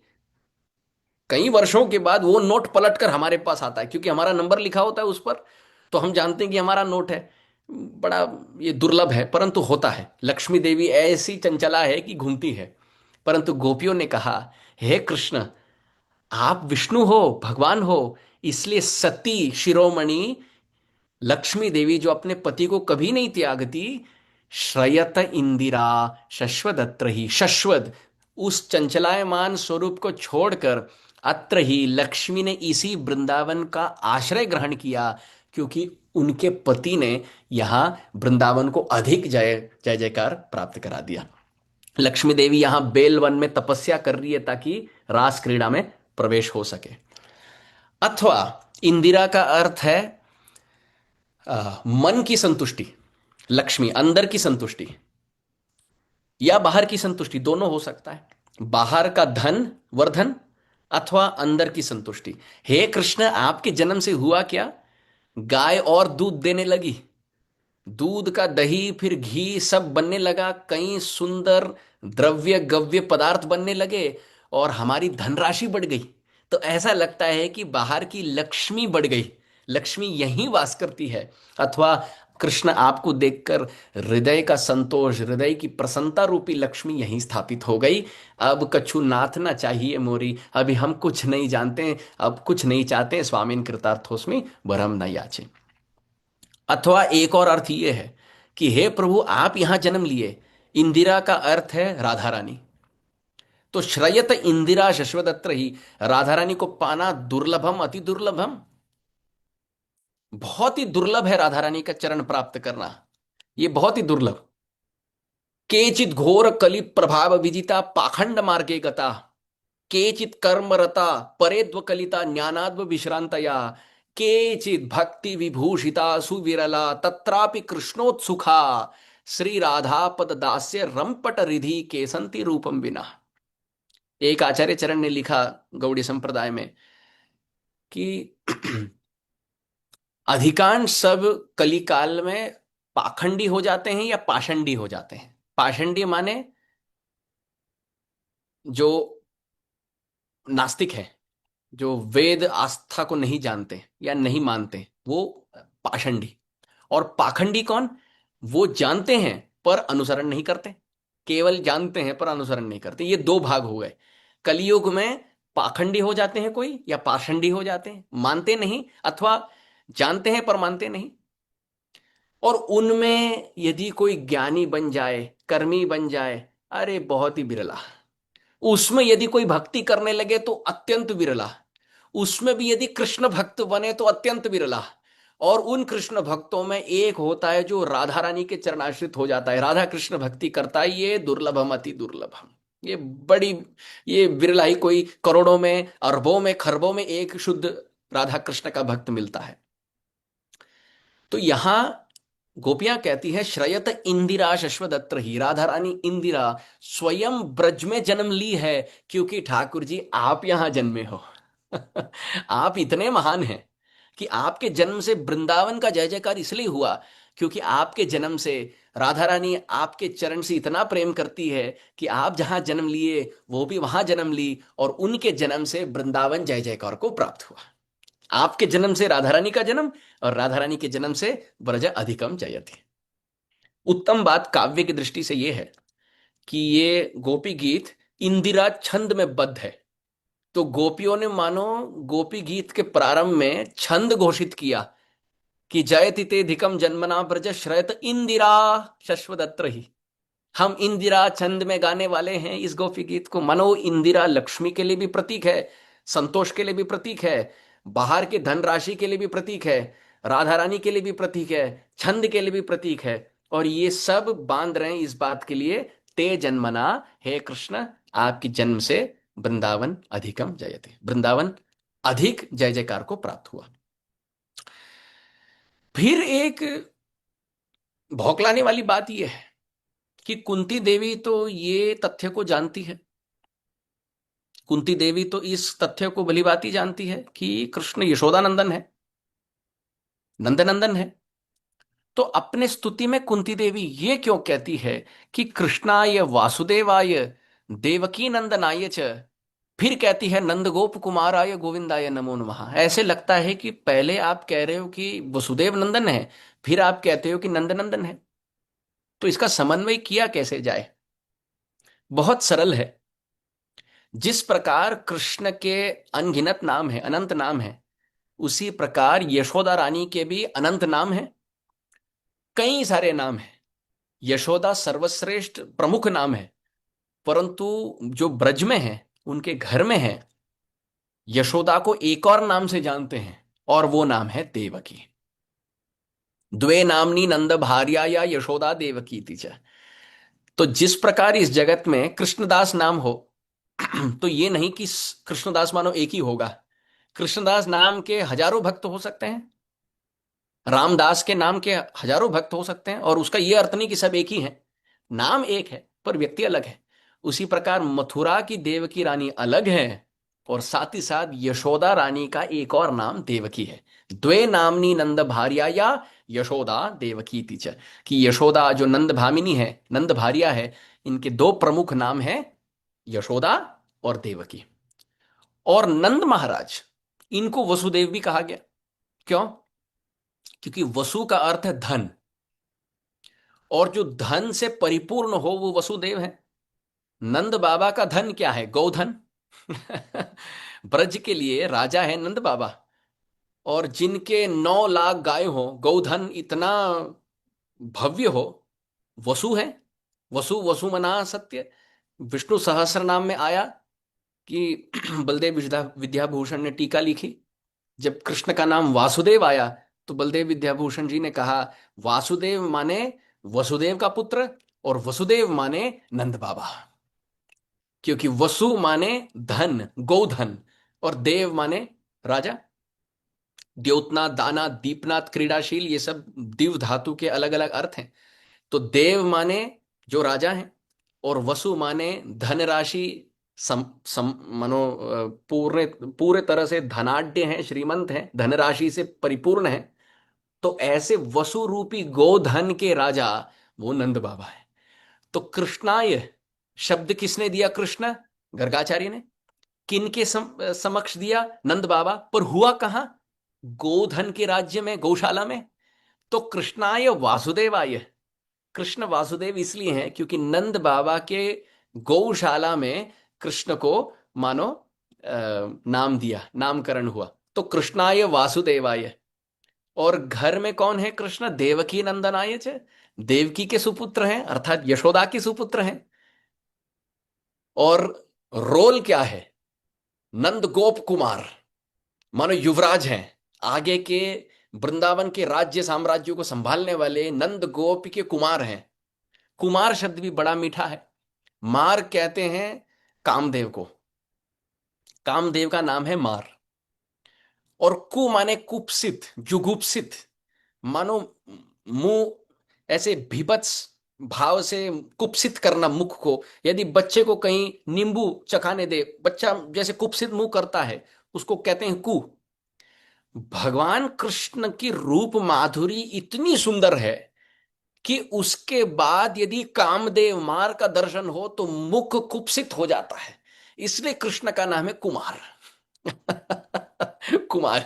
कई वर्षों के बाद वो नोट पलटकर हमारे पास आता है, क्योंकि हमारा नंबर लिखा होता है उस पर, तो हम जानते हैं कि हमारा नोट है। बड़ा ये दुर्लभ है परंतु होता है। लक्ष्मी देवी ऐसी चंचला है कि घूमती है। परंतु गोपियों ने कहा, हे कृष्ण आप विष्णु हो, भगवान हो, इसलिए सती शिरोमणि लक्ष्मी देवी जो अपने पति को कभी नहीं त्यागती, श्रयत इंदिरा शश्वदत्र ही, शश्वद उस चंचलायमान स्वरूप को छोड़कर अत्र ही लक्ष्मी ने इसी वृंदावन का आश्रय ग्रहण किया, क्योंकि उनके पति ने यहां वृंदावन को अधिक जय जय जयकार प्राप्त करा दिया। लक्ष्मी देवी यहां बेलवन में तपस्या कर रही है ताकि रास क्रीड़ा में प्रवेश हो सके। अथवा इंदिरा का अर्थ है मन की संतुष्टि, लक्ष्मी अंदर की संतुष्टि या बाहर की संतुष्टि, दोनों हो सकता है। बाहर का धन वर्धन अथवा अंदर की संतुष्टि। हे कृष्ण आपके जन्म से हुआ क्या? गाय और दूध देने लगी, दूध का दही फिर घी सब बनने लगा, कई सुंदर द्रव्य गव्य पदार्थ बनने लगे और हमारी धनराशि बढ़ गई। तो ऐसा लगता है कि बाहर की लक्ष्मी बढ़ गई, लक्ष्मी यहीं वास करती है। अथवा कृष्ण आपको देखकर हृदय का संतोष, हृदय की प्रसन्नता रूपी लक्ष्मी यहीं स्थापित हो गई। अब कछु नाथ ना चाहिए मोरी, अभी हम कुछ नहीं जानते, अब कुछ नहीं चाहते, स्वामीन कृतार्थोस्मि वरम न याचे। अथवा एक और अर्थ ये है कि हे प्रभु आप यहां जन्म लिए। इंदिरा का अर्थ है राधा रानी, तो श्रयत इंदिरा शश्वदत्र ही, राधा रानी को पाना दुर्लभम अति दुर्लभम, बहुत ही दुर्लभ है राधा रानी का चरण प्राप्त करना, ये बहुत ही दुर्लभ। केचित घोर कलि प्रभाव विजिता पाखंड मार्गे गता, केचित कर्मरता परेद्व कलिता ज्ञानाद्व विश्रांतया, केचित भक्ति विभूषिता सुविरला तत्रापि कृष्णोत्सुखा, श्री राधा पद दास्य रंपट रिधि केसंति रूपम विना। एक आचार्य चरण ने लिखा गौड़ी संप्रदाय में कि अधिकांश सब कलिकाल में पाखंडी हो जाते हैं या पाषंडी हो जाते हैं। पाषंडी माने जो नास्तिक है, जो वेद आस्था को नहीं जानते या नहीं मानते, वो पाषंडी। और पाखंडी कौन? वो जानते हैं पर अनुसरण नहीं करते, केवल जानते हैं पर अनुसरण नहीं करते। ये दो भाग हो गए। कलयुग में पाखंडी हो जाते हैं कोई, या पाषंडी हो जाते हैं, मानते नहीं अथवा जानते हैं पर मानते नहीं। और उनमें यदि कोई ज्ञानी बन जाए, कर्मी बन जाए, अरे बहुत ही बिरला। उसमें यदि कोई भक्ति करने लगे तो अत्यंत विरला। उसमें भी यदि कृष्ण भक्त बने तो अत्यंत विरला। और उन कृष्ण भक्तों में एक होता है जो राधा रानी के चरणाश्रित हो जाता है, राधा कृष्ण भक्ति करता है। ये दुर्लभम, अति दुर्लभम। ये बड़ी, ये विरला ही, कोई करोड़ों में, अरबों में, खरबों में एक शुद्ध राधा कृष्ण का भक्त मिलता है। तो यहां गोपियां कहती है, श्रयत इंदिरा शश्वदत्र ही, राधा रानी इंदिरा स्वयं ब्रज में जन्म ली है क्योंकि ठाकुर जी आप यहां जन्मे हो। आप इतने महान हैं कि आपके जन्म से वृंदावन का जय जयकार इसलिए हुआ क्योंकि आपके जन्म से राधा रानी आपके चरण से इतना प्रेम करती है कि आप जहां जन्म लिए वो भी वहां जन्म ली, और उनके जन्म से वृंदावन जय जयकार को प्राप्त हुआ। आपके जन्म से राधा रानी का जन्म, और राधा रानी के जन्म से ब्रज अधिकम जयति। उत्तम बात काव्य की दृष्टि से यह है कि ये गोपी गीत इंदिरा छंद में बद्ध है। तो गोपियों ने मानो गोपी गीत के प्रारंभ में छंद घोषित किया कि जयति ते धिकम जन्मना ब्रज श्रयत इंदिरा शश्वदत्र ही। हम इंदिरा छंद में गाने वाले हैं इस गोपी गीत को। मनो इंदिरा लक्ष्मी के लिए भी प्रतीक है, संतोष के लिए भी प्रतीक है, बाहर के धनराशि के लिए भी प्रतीक है, राधा रानी के लिए भी प्रतीक है, छंद के लिए भी प्रतीक है। और ये सब बांध रहे हैं इस बात के लिए, ते जन्मना, हे कृष्ण आपकी जन्म से वृंदावन अधिकम जयते, वृंदावन अधिक जय जयकार को प्राप्त हुआ। फिर एक भौकलाने वाली बात यह है कि कुंती देवी तो ये तथ्य को जानती है। कुंती देवी तो इस तथ्य को भली भांति जानती है कि कृष्ण यशोदानंदन है, नंदनंदन है। तो अपने स्तुति में कुंती देवी ये क्यों कहती है कि कृष्णाय वासुदेवाय देवकी नंदनाय च, फिर कहती है नंद गोप कुमाराय गोविंदाय नमो नमः। ऐसे लगता है कि पहले आप कह रहे हो कि वसुदेव नंदन है, फिर आप कहते हो कि नंदनंदन है। तो इसका समन्वय किया कैसे जाए? बहुत सरल है। जिस प्रकार कृष्ण के अनगिनत नाम है, अनंत नाम है, उसी प्रकार यशोदा रानी के भी अनंत नाम है, कई सारे नाम है। यशोदा सर्वश्रेष्ठ प्रमुख नाम है, परंतु जो ब्रज में है, उनके घर में है, यशोदा को एक और नाम से जानते हैं, और वो नाम है देवकी। द्वे नामनी नंद भार्या या यशोदा देवकी तीच। तो जिस प्रकार इस जगत में कृष्णदास नाम हो, तो ये नहीं कि कृष्णदास मानो एक ही होगा। कृष्णदास नाम के हजारों भक्त हो सकते हैं, रामदास के नाम के हजारों भक्त हो सकते हैं, और उसका यह अर्थ नहीं कि सब एक ही हैं। नाम एक है पर व्यक्ति अलग है। उसी प्रकार मथुरा की देवकी रानी अलग है, और साथ ही साथ यशोदा रानी का एक और नाम देवकी है। द्वे नामनी नंद भार्या या यशोदा देवकी तीच, कि यशोदा जो नंद भामिनी है, नंद भार्या है, इनके दो प्रमुख नाम है यशोदा और देवकी। और नंद महाराज, इनको वसुदेव भी कहा गया। क्यों? क्योंकि वसु का अर्थ है धन, और जो धन से परिपूर्ण हो वो वसुदेव है। नंद बाबा का धन क्या है? गोधन। ब्रज के लिए राजा है नंद बाबा, और जिनके 9 लाख गाय हो, गोधन इतना भव्य हो, वसु है। वसु वसु मना सत्य। विष्णु सहस्त्र नाम में आया कि बलदेव विद्याभूषण ने टीका लिखी, जब कृष्ण का नाम वासुदेव आया तो बलदेव विद्याभूषण जी ने कहा वासुदेव माने वसुदेव का पुत्र, और वसुदेव माने नंद बाबा, क्योंकि वसु माने धन, गोधन, और देव माने राजा। द्योतनाथ, दानाथ, दीपनाथ, क्रीडाशील, ये सब दिव धातु के अलग अलग अर्थ हैं। तो देव माने जो राजा हैं, और वसु माने धनराशि, सम, सम मनो पूरे पूरे तरह से धनाढ्य हैं, श्रीमंत हैं, धनराशि से परिपूर्ण हैं। तो ऐसे वसु रूपी गोधन के राजा वो नंद बाबा है। तो कृष्णाय शब्द किसने दिया? कृष्ण, गर्गाचार्य ने। किन के समक्ष दिया? नंद बाबा। पर हुआ कहां? गोधन के राज्य में, गौशाला में। तो कृष्णाय वासुदेवाय, कृष्ण वासुदेव इसलिए हैं क्योंकि नंद बाबा के गौशाला में कृष्ण को मानो नाम दिया, नामकरण हुआ। तो कृष्णाय वासुदेवाय। और घर में कौन है कृष्ण? देवकी नंदनाय च, देवकी के सुपुत्र हैं, अर्थात यशोदा के सुपुत्र हैं। और रोल क्या है? नंद गोप कुमार, मानो युवराज हैं। आगे के वृंदावन के राज्य साम्राज्यों को संभालने वाले नंद गोप के कुमार हैं। कुमार शब्द भी बड़ा मीठा है। मार कहते हैं कामदेव को, कामदेव का नाम है मार। और कु माने कुप्सित, जुगुप्सित, मानो मुंह ऐसे भीभत्स भाव से कुप्सित करना मुख को। यदि बच्चे को कहीं नींबू चखाने दे, बच्चा जैसे कुप्सित मुंह करता है, उसको कहते हैं कु। भगवान कृष्ण की रूप माधुरी इतनी सुंदर है कि उसके बाद यदि कामदेव मार का दर्शन हो तो मुख कुप्सित हो जाता है। इसलिए कृष्ण का नाम है कुमार। कुमार।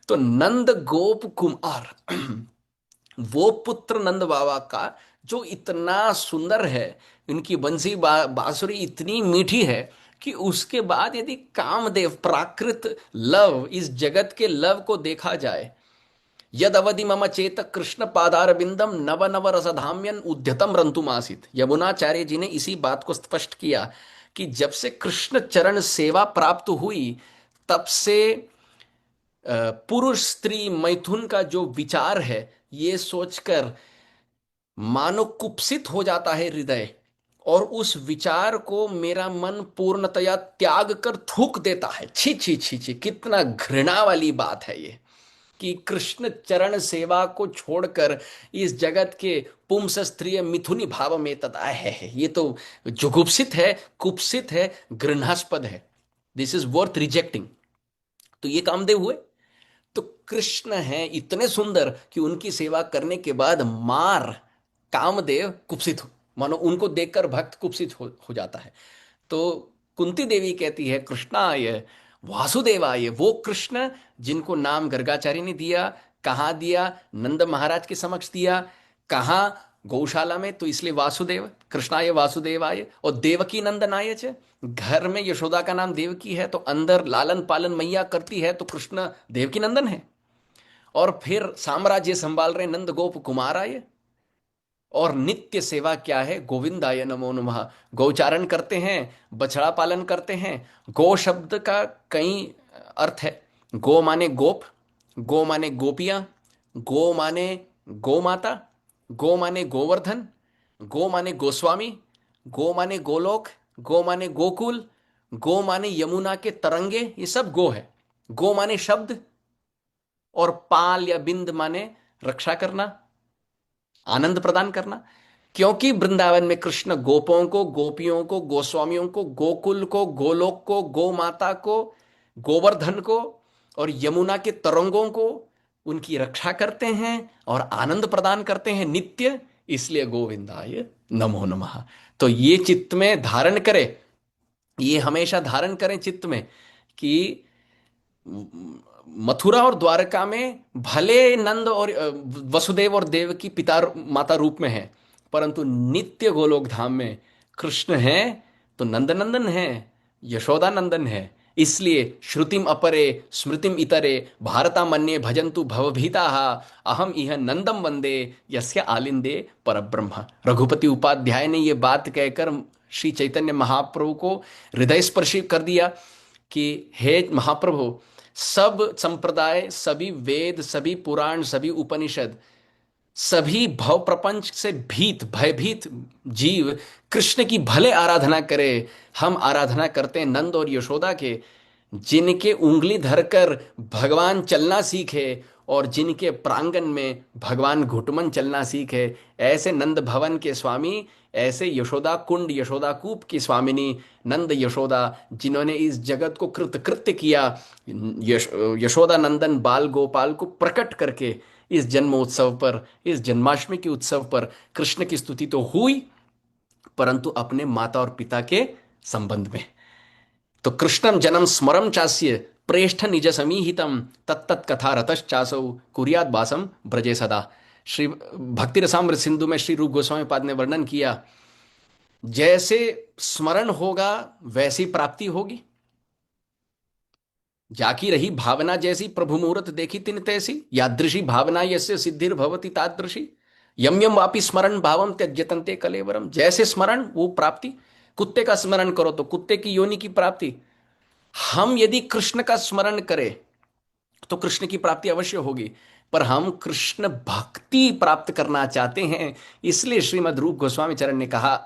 तो नंद गोप कुमार, वो पुत्र नंद बाबा का जो इतना सुंदर है, इनकी बंसी बांसुरी इतनी मीठी है कि उसके बाद यदि कामदेव, प्राकृत लव, इस जगत के लव को देखा जाए, यद अवधि मम चेत कृष्ण पादार बिंदम नव नव रसधाम्यन उद्यतम रंतुमासित। यमुनाचार्य जी ने इसी बात को स्पष्ट किया कि जब से कृष्ण चरण सेवा प्राप्त हुई, तब से पुरुष स्त्री मैथुन का जो विचार है, ये सोचकर मानो कुप्सित हो जाता है हृदय, और उस विचार को मेरा मन पूर्णतया त्याग कर थूक देता है। छी छी छी छी, कितना घृणा वाली बात है ये, कि कृष्ण चरण सेवा को छोड़कर इस जगत के पुंस स्त्रीय मिथुनी भाव में तदा है। ये तो जुगुप्सित है, कुप्सित है, घृणास्पद है। This is worth rejecting. तो ये कामदेव हुए। तो कृष्ण हैं इतने सुंदर कि उनकी सेवा करने के बाद मार कामदेव कुप्सित हो, मानो उनको देखकर भक्त कुप्सित हो जाता है। तो कुंती देवी कहती है कृष्णाय वासुदेवाय, वो कृष्ण जिनको नाम गर्गाचार्य ने दिया। कहाँ दिया? नंद महाराज के समक्ष दिया। कहाँ? गौशाला में। तो इसलिए वासुदेव, कृष्णाय वासुदेवाय। और देवकी नंदनाय च, घर में यशोदा का नाम देवकी है, तो अंदर लालन पालन मैया करती है, तो कृष्ण देवकी नंदन है। और फिर साम्राज्य संभाल रहे नंद गोप कुमाराय। और नित्य सेवा क्या है? गोविंदाय नमो नमः। गौचारण करते हैं, बछड़ा पालन करते हैं। गो शब्द का कई अर्थ है। गो माने गोप, गो माने गोपियां, गो माने गो माता, गो माने गोवर्धन, गो माने गोस्वामी, गो माने गोलोक, गो माने गोकुल, गो माने यमुना के तरंगे, ये सब गो है। गो माने शब्द, और पाल या बिंद माने रक्षा करना, आनंद प्रदान करना। क्योंकि वृंदावन में कृष्ण गोपों को, गोपियों को, गोस्वामियों को, गोकुल को, गोलोक को, गो माता को, गोवर्धन को और यमुना के तरंगों को उनकी रक्षा करते हैं और आनंद प्रदान करते हैं नित्य। इसलिए गोविंदाय नमो नमः। तो ये चित्त में धारण करें, ये हमेशा धारण करें चित्त में कि मथुरा और द्वारका में भले नंद और वसुदेव और देव की पिता माता रूप में है, परंतु नित्य गोलोक धाम में कृष्ण है तो नंदनंदन है, यशोदा नंदन है। इसलिए श्रुतिम अपरे स्मृतिम इतरे भारता मन्ये भजन्तु भवभीताः अहम इह नंदम वंदे यस्य आलिंदे परब्रह्म। रघुपति उपाध्याय ने ये बात कहकर श्री चैतन्य महाप्रभु को हृदय स्पर्शी कर दिया कि हे महाप्रभु, सब संप्रदाय, सभी वेद, सभी पुराण, सभी उपनिषद सभी भव प्रपंच से भीत भयभीत जीव कृष्ण की भले आराधना करे। हम आराधना करते हैं नंद और यशोदा के, जिनके उंगली धरकर भगवान चलना सीखे और जिनके प्रांगण में भगवान घुटमन चलना सीखे। ऐसे नंद भवन के स्वामी, ऐसे यशोदा कुंड यशोदा कूप की स्वामिनी नंद यशोदा, जिन्होंने इस जगत को कृतकृत्य किया। यशोदा नंदन बाल गोपाल को प्रकट करके इस जन्मोत्सव पर, इस जन्माष्टमी के उत्सव पर कृष्ण की स्तुति तो हुई, परंतु अपने माता और पिता के संबंध में। तो कृष्णम जन्म स्मरम चास्य प्रेष्ठ निज समीहितम तत्त कथा रतश्चासौ कुरियात वासम ब्रजे सदा। श्री भक्ति रसामृत सिंधु में श्री रूप गोस्वामी पाद ने वर्णन किया, जैसे स्मरण होगा वैसी प्राप्ति होगी। जाकी रही भावना जैसी प्रभु मुहूर्त देखी तिन तैसी, यादृशी भावना यस्य सिद्धिर भवति तादृशी। यम यम वापि स्मरण भावम त्यज्यतन्ते कलेवरम। जैसे स्मरण वो प्राप्ति। कुत्ते का स्मरण करो तो कुत्ते की योनि की प्राप्ति। हम यदि कृष्ण का स्मरण करें तो कृष्ण की प्राप्ति अवश्य होगी, पर हम कृष्ण भक्ति प्राप्त करना चाहते हैं। इसलिए श्रीमद् रूप गोस्वामी चरण ने कहा,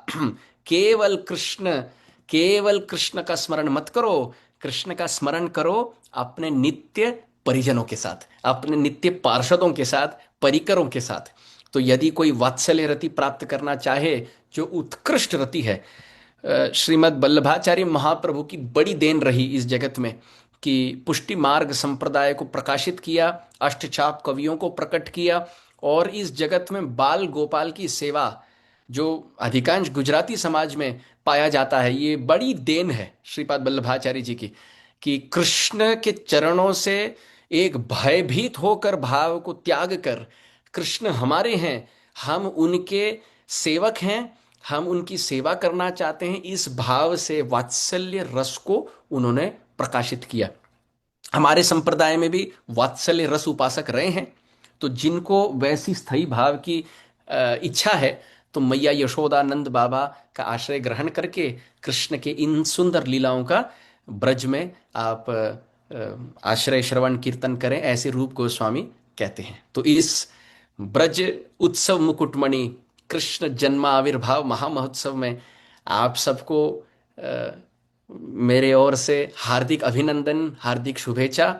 केवल कृष्ण, केवल कृष्ण का स्मरण मत करो, कृष्ण का स्मरण करो अपने नित्य परिजनों के साथ, अपने नित्य पार्षदों के साथ, परिकरों के साथ। तो यदि कोई वात्सल्य रति प्राप्त करना चाहे, जो उत्कृष्ट रति है, श्रीमद् वल्लभाचार्य महाप्रभु की बड़ी देन रही इस जगत में कि पुष्टि मार्ग संप्रदाय को प्रकाशित किया, अष्टचाप कवियों को प्रकट किया, और इस जगत में बाल गोपाल की सेवा जो अधिकांश गुजराती समाज में पाया जाता है, ये बड़ी देन है श्रीपाद वल्लभाचार्य जी की, कि कृष्ण के चरणों से एक भयभीत होकर भाव को त्याग कर, कृष्ण हमारे हैं, हम उनके सेवक हैं, हम उनकी सेवा करना चाहते हैं, इस भाव से वात्सल्य रस को उन्होंने प्रकाशित किया। हमारे संप्रदाय में भी वात्सल्य रस उपासक रहे हैं। तो जिनको वैसी स्थायी भाव की इच्छा है, तो मैया यशोदानंद बाबा का आश्रय ग्रहण करके कृष्ण के इन सुंदर लीलाओं का ब्रज में आप आश्रय श्रवण कीर्तन करें, ऐसे रूप गोस्वामी कहते हैं। तो इस ब्रज उत्सव मुकुटमणि कृष्ण जन्माविर्भाव महामहोत्सव में आप सबको मेरे ओर से हार्दिक अभिनंदन, हार्दिक शुभेच्छा।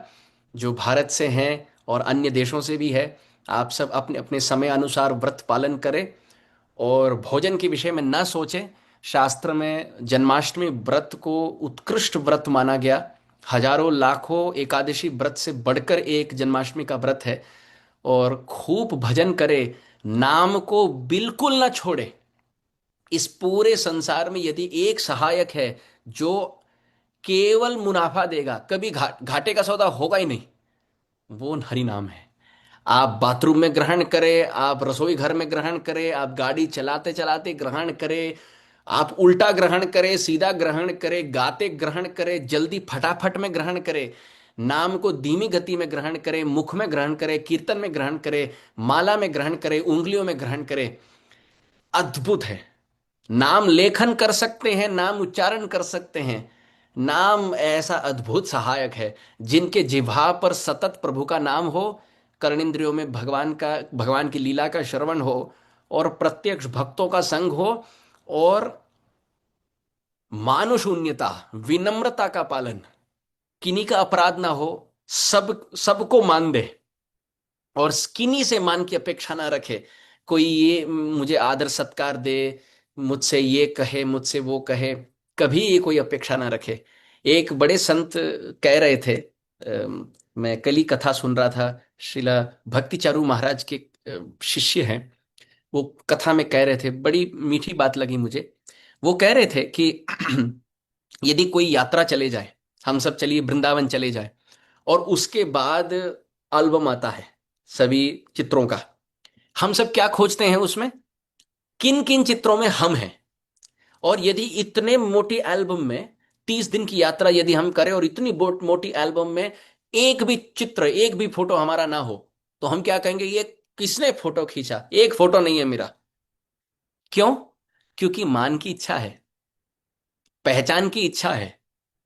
जो भारत से हैं और अन्य देशों से भी है, आप सब अपने अपने समय अनुसार व्रत पालन करें और भोजन के विषय में ना सोचें। शास्त्र में जन्माष्टमी व्रत को उत्कृष्ट व्रत माना गया। हजारों लाखों एकादशी व्रत से बढ़कर एक जन्माष्टमी का व्रत है। और खूब भजन करे, नाम को बिल्कुल ना छोड़े। इस पूरे संसार में यदि एक सहायक है जो केवल मुनाफा देगा, कभी घाटे का सौदा होगा ही नहीं, वो हरि नाम है। आप बाथरूम में ग्रहण करें, आप रसोई घर में ग्रहण करें, आप गाड़ी चलाते चलाते ग्रहण करें, आप उल्टा ग्रहण करें, सीधा ग्रहण करें, गाते ग्रहण करें, जल्दी फटाफट में ग्रहण करें, नाम को धीमी गति में ग्रहण करें, मुख में ग्रहण करें, कीर्तन में ग्रहण करें, माला में ग्रहण करें, उंगलियों में ग्रहण करें, अद्भुत है। नाम लेखन कर सकते हैं, नाम उच्चारण कर सकते हैं। नाम ऐसा अद्भुत सहायक है, जिनके जिह्वा पर सतत प्रभु का नाम हो, कर्णेंद्रियों में भगवान की लीला का श्रवण हो, और प्रत्यक्ष भक्तों का संग हो, और मानुषून्यता, विनम्रता का पालन, किन्हीं का अपराध ना हो, सबको मान दे, और किन्हीं से मान की अपेक्षा ना रखे। कोई ये मुझे आदर सत्कार दे, मुझसे ये कहे, मुझसे वो कहे, कभी ये कोई अपेक्षा ना रखे। एक बड़े संत कह रहे थे, मैं कल ही कथा सुन रहा था, श्रीला भक्ति चारू महाराज के शिष्य हैं, वो कथा में कह रहे थे, बड़ी मीठी बात लगी मुझे। वो कह रहे थे कि यदि कोई यात्रा चले जाए, हम सब चलिए वृंदावन चले जाए, और उसके बाद एल्बम आता है सभी चित्रों का, हम सब क्या खोजते हैं उसमें, किन किन चित्रों में हम हैं। और यदि इतने मोटी एल्बम में 30 दिन की यात्रा यदि हम करें और इतनी मोटी एल्बम में एक भी चित्र, एक भी फोटो हमारा ना हो, तो हम क्या कहेंगे, ये किसने फोटो खींचा, एक फोटो नहीं है मेरा। क्यों? क्योंकि मान की इच्छा है, पहचान की इच्छा है,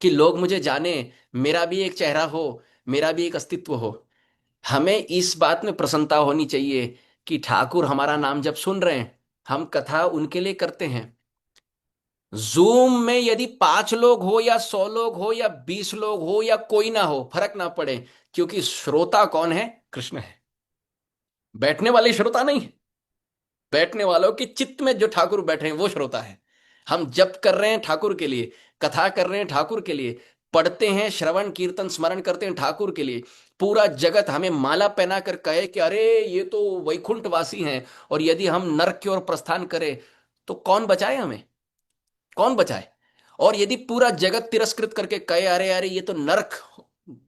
कि लोग मुझे जाने, मेरा भी एक चेहरा हो, मेरा भी एक अस्तित्व हो। हमें इस बात में प्रसन्नता होनी चाहिए कि ठाकुर हमारा नाम जब सुन रहे हैं, हम कथा उनके लिए करते हैं। जूम में यदि 5 लोग हो या 100 लोग हो या 20 लोग हो या कोई ना हो, फर्क ना पड़े, क्योंकि श्रोता कौन है? कृष्ण है। बैठने वाले श्रोता नहीं है, बैठने वालों के चित्त में जो ठाकुर बैठे हैं वो श्रोता है। हम जप कर रहे हैं ठाकुर के लिए, कथा कर रहे हैं ठाकुर के लिए, पढ़ते हैं, श्रवण कीर्तन स्मरण करते हैं ठाकुर के लिए। पूरा जगत हमें माला पहना कर कहे कि अरे ये तो वैकुंठवासी हैं, और यदि हम नरक की ओर प्रस्थान करें तो कौन बचाए हमें? कौन बचाए? और यदि पूरा जगत तिरस्कृत करके कहे अरे अरे ये तो नरक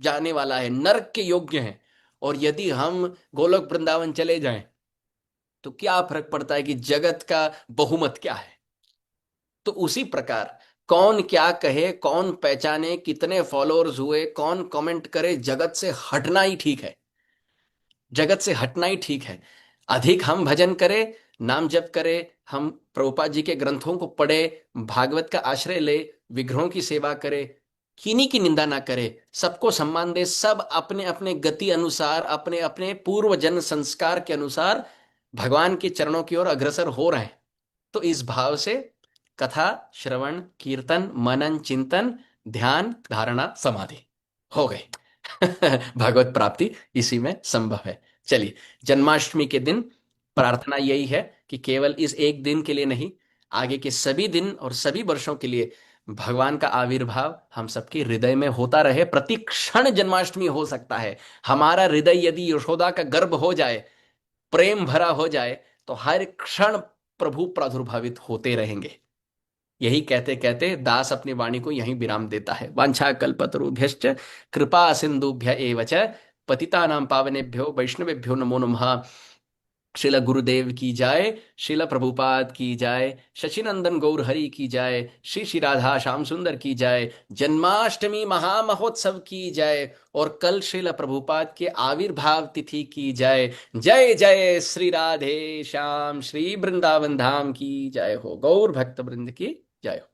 जाने वाला है, नरक के योग्य है, और यदि हम गोलोक वृंदावन चले जाएं, तो क्या फर्क पड़ता है कि जगत का बहुमत क्या है? तो उसी प्रकार कौन क्या कहे, कौन पहचाने, कितने फॉलोअर्स हुए, कौन कमेंट करे, जगत से हटना ही ठीक है। जगत से हटना ही ठीक है। अधिक हम भजन करें, नाम जप करें, हम प्रभुपाद जी के ग्रंथों को पढ़े, भागवत का आश्रय ले, विग्रहों की सेवा करे, किन्हीं की निंदा ना करे, सबको सम्मान दे, सब अपने अपने गति अनुसार, अपने अपने पूर्व जन्म संस्कार के अनुसार भगवान के चरणों की ओर अग्रसर हो रहे हैं। तो इस भाव से कथा, श्रवण, कीर्तन, मनन, चिंतन, ध्यान, धारणा, समाधि हो गए। भगवत प्राप्ति इसी में संभव है। चलिए, जन्माष्टमी के दिन प्रार्थना यही है कि केवल इस एक दिन के लिए नहीं, आगे के सभी दिन और सभी वर्षों के लिए भगवान का आविर्भाव हम सबके हृदय में होता रहे। प्रति क्षण जन्माष्टमी हो सकता है। हमारा हृदय यदि यशोदा का गर्भ हो जाए, प्रेम भरा हो जाए, तो हर क्षण प्रभु प्रादुर्भावित होते रहेंगे। यही कहते कहते दास अपनी वाणी को यहीं विराम देता है। वांछा कल्पतरुभ्यश्च कृपा सिंधुभ्य एव च पतितानां पावनेभ्यो वैष्णवेभ्यो नमो नमः। श्रील गुरुदेव की जाय, श्रील प्रभुपाद की जाय, शशिनंदन गौर हरि की जाय, श्री श्री राधा श्याम सुंदर की जाय, जन्माष्टमी महामहोत्सव की जाय, और कल श्रील प्रभुपाद के आविर्भाव तिथि की जाय। जय जय श्री राधे श्याम, श्री वृंदावन धाम की जय हो। गौर भक्त वृंद की जय हो।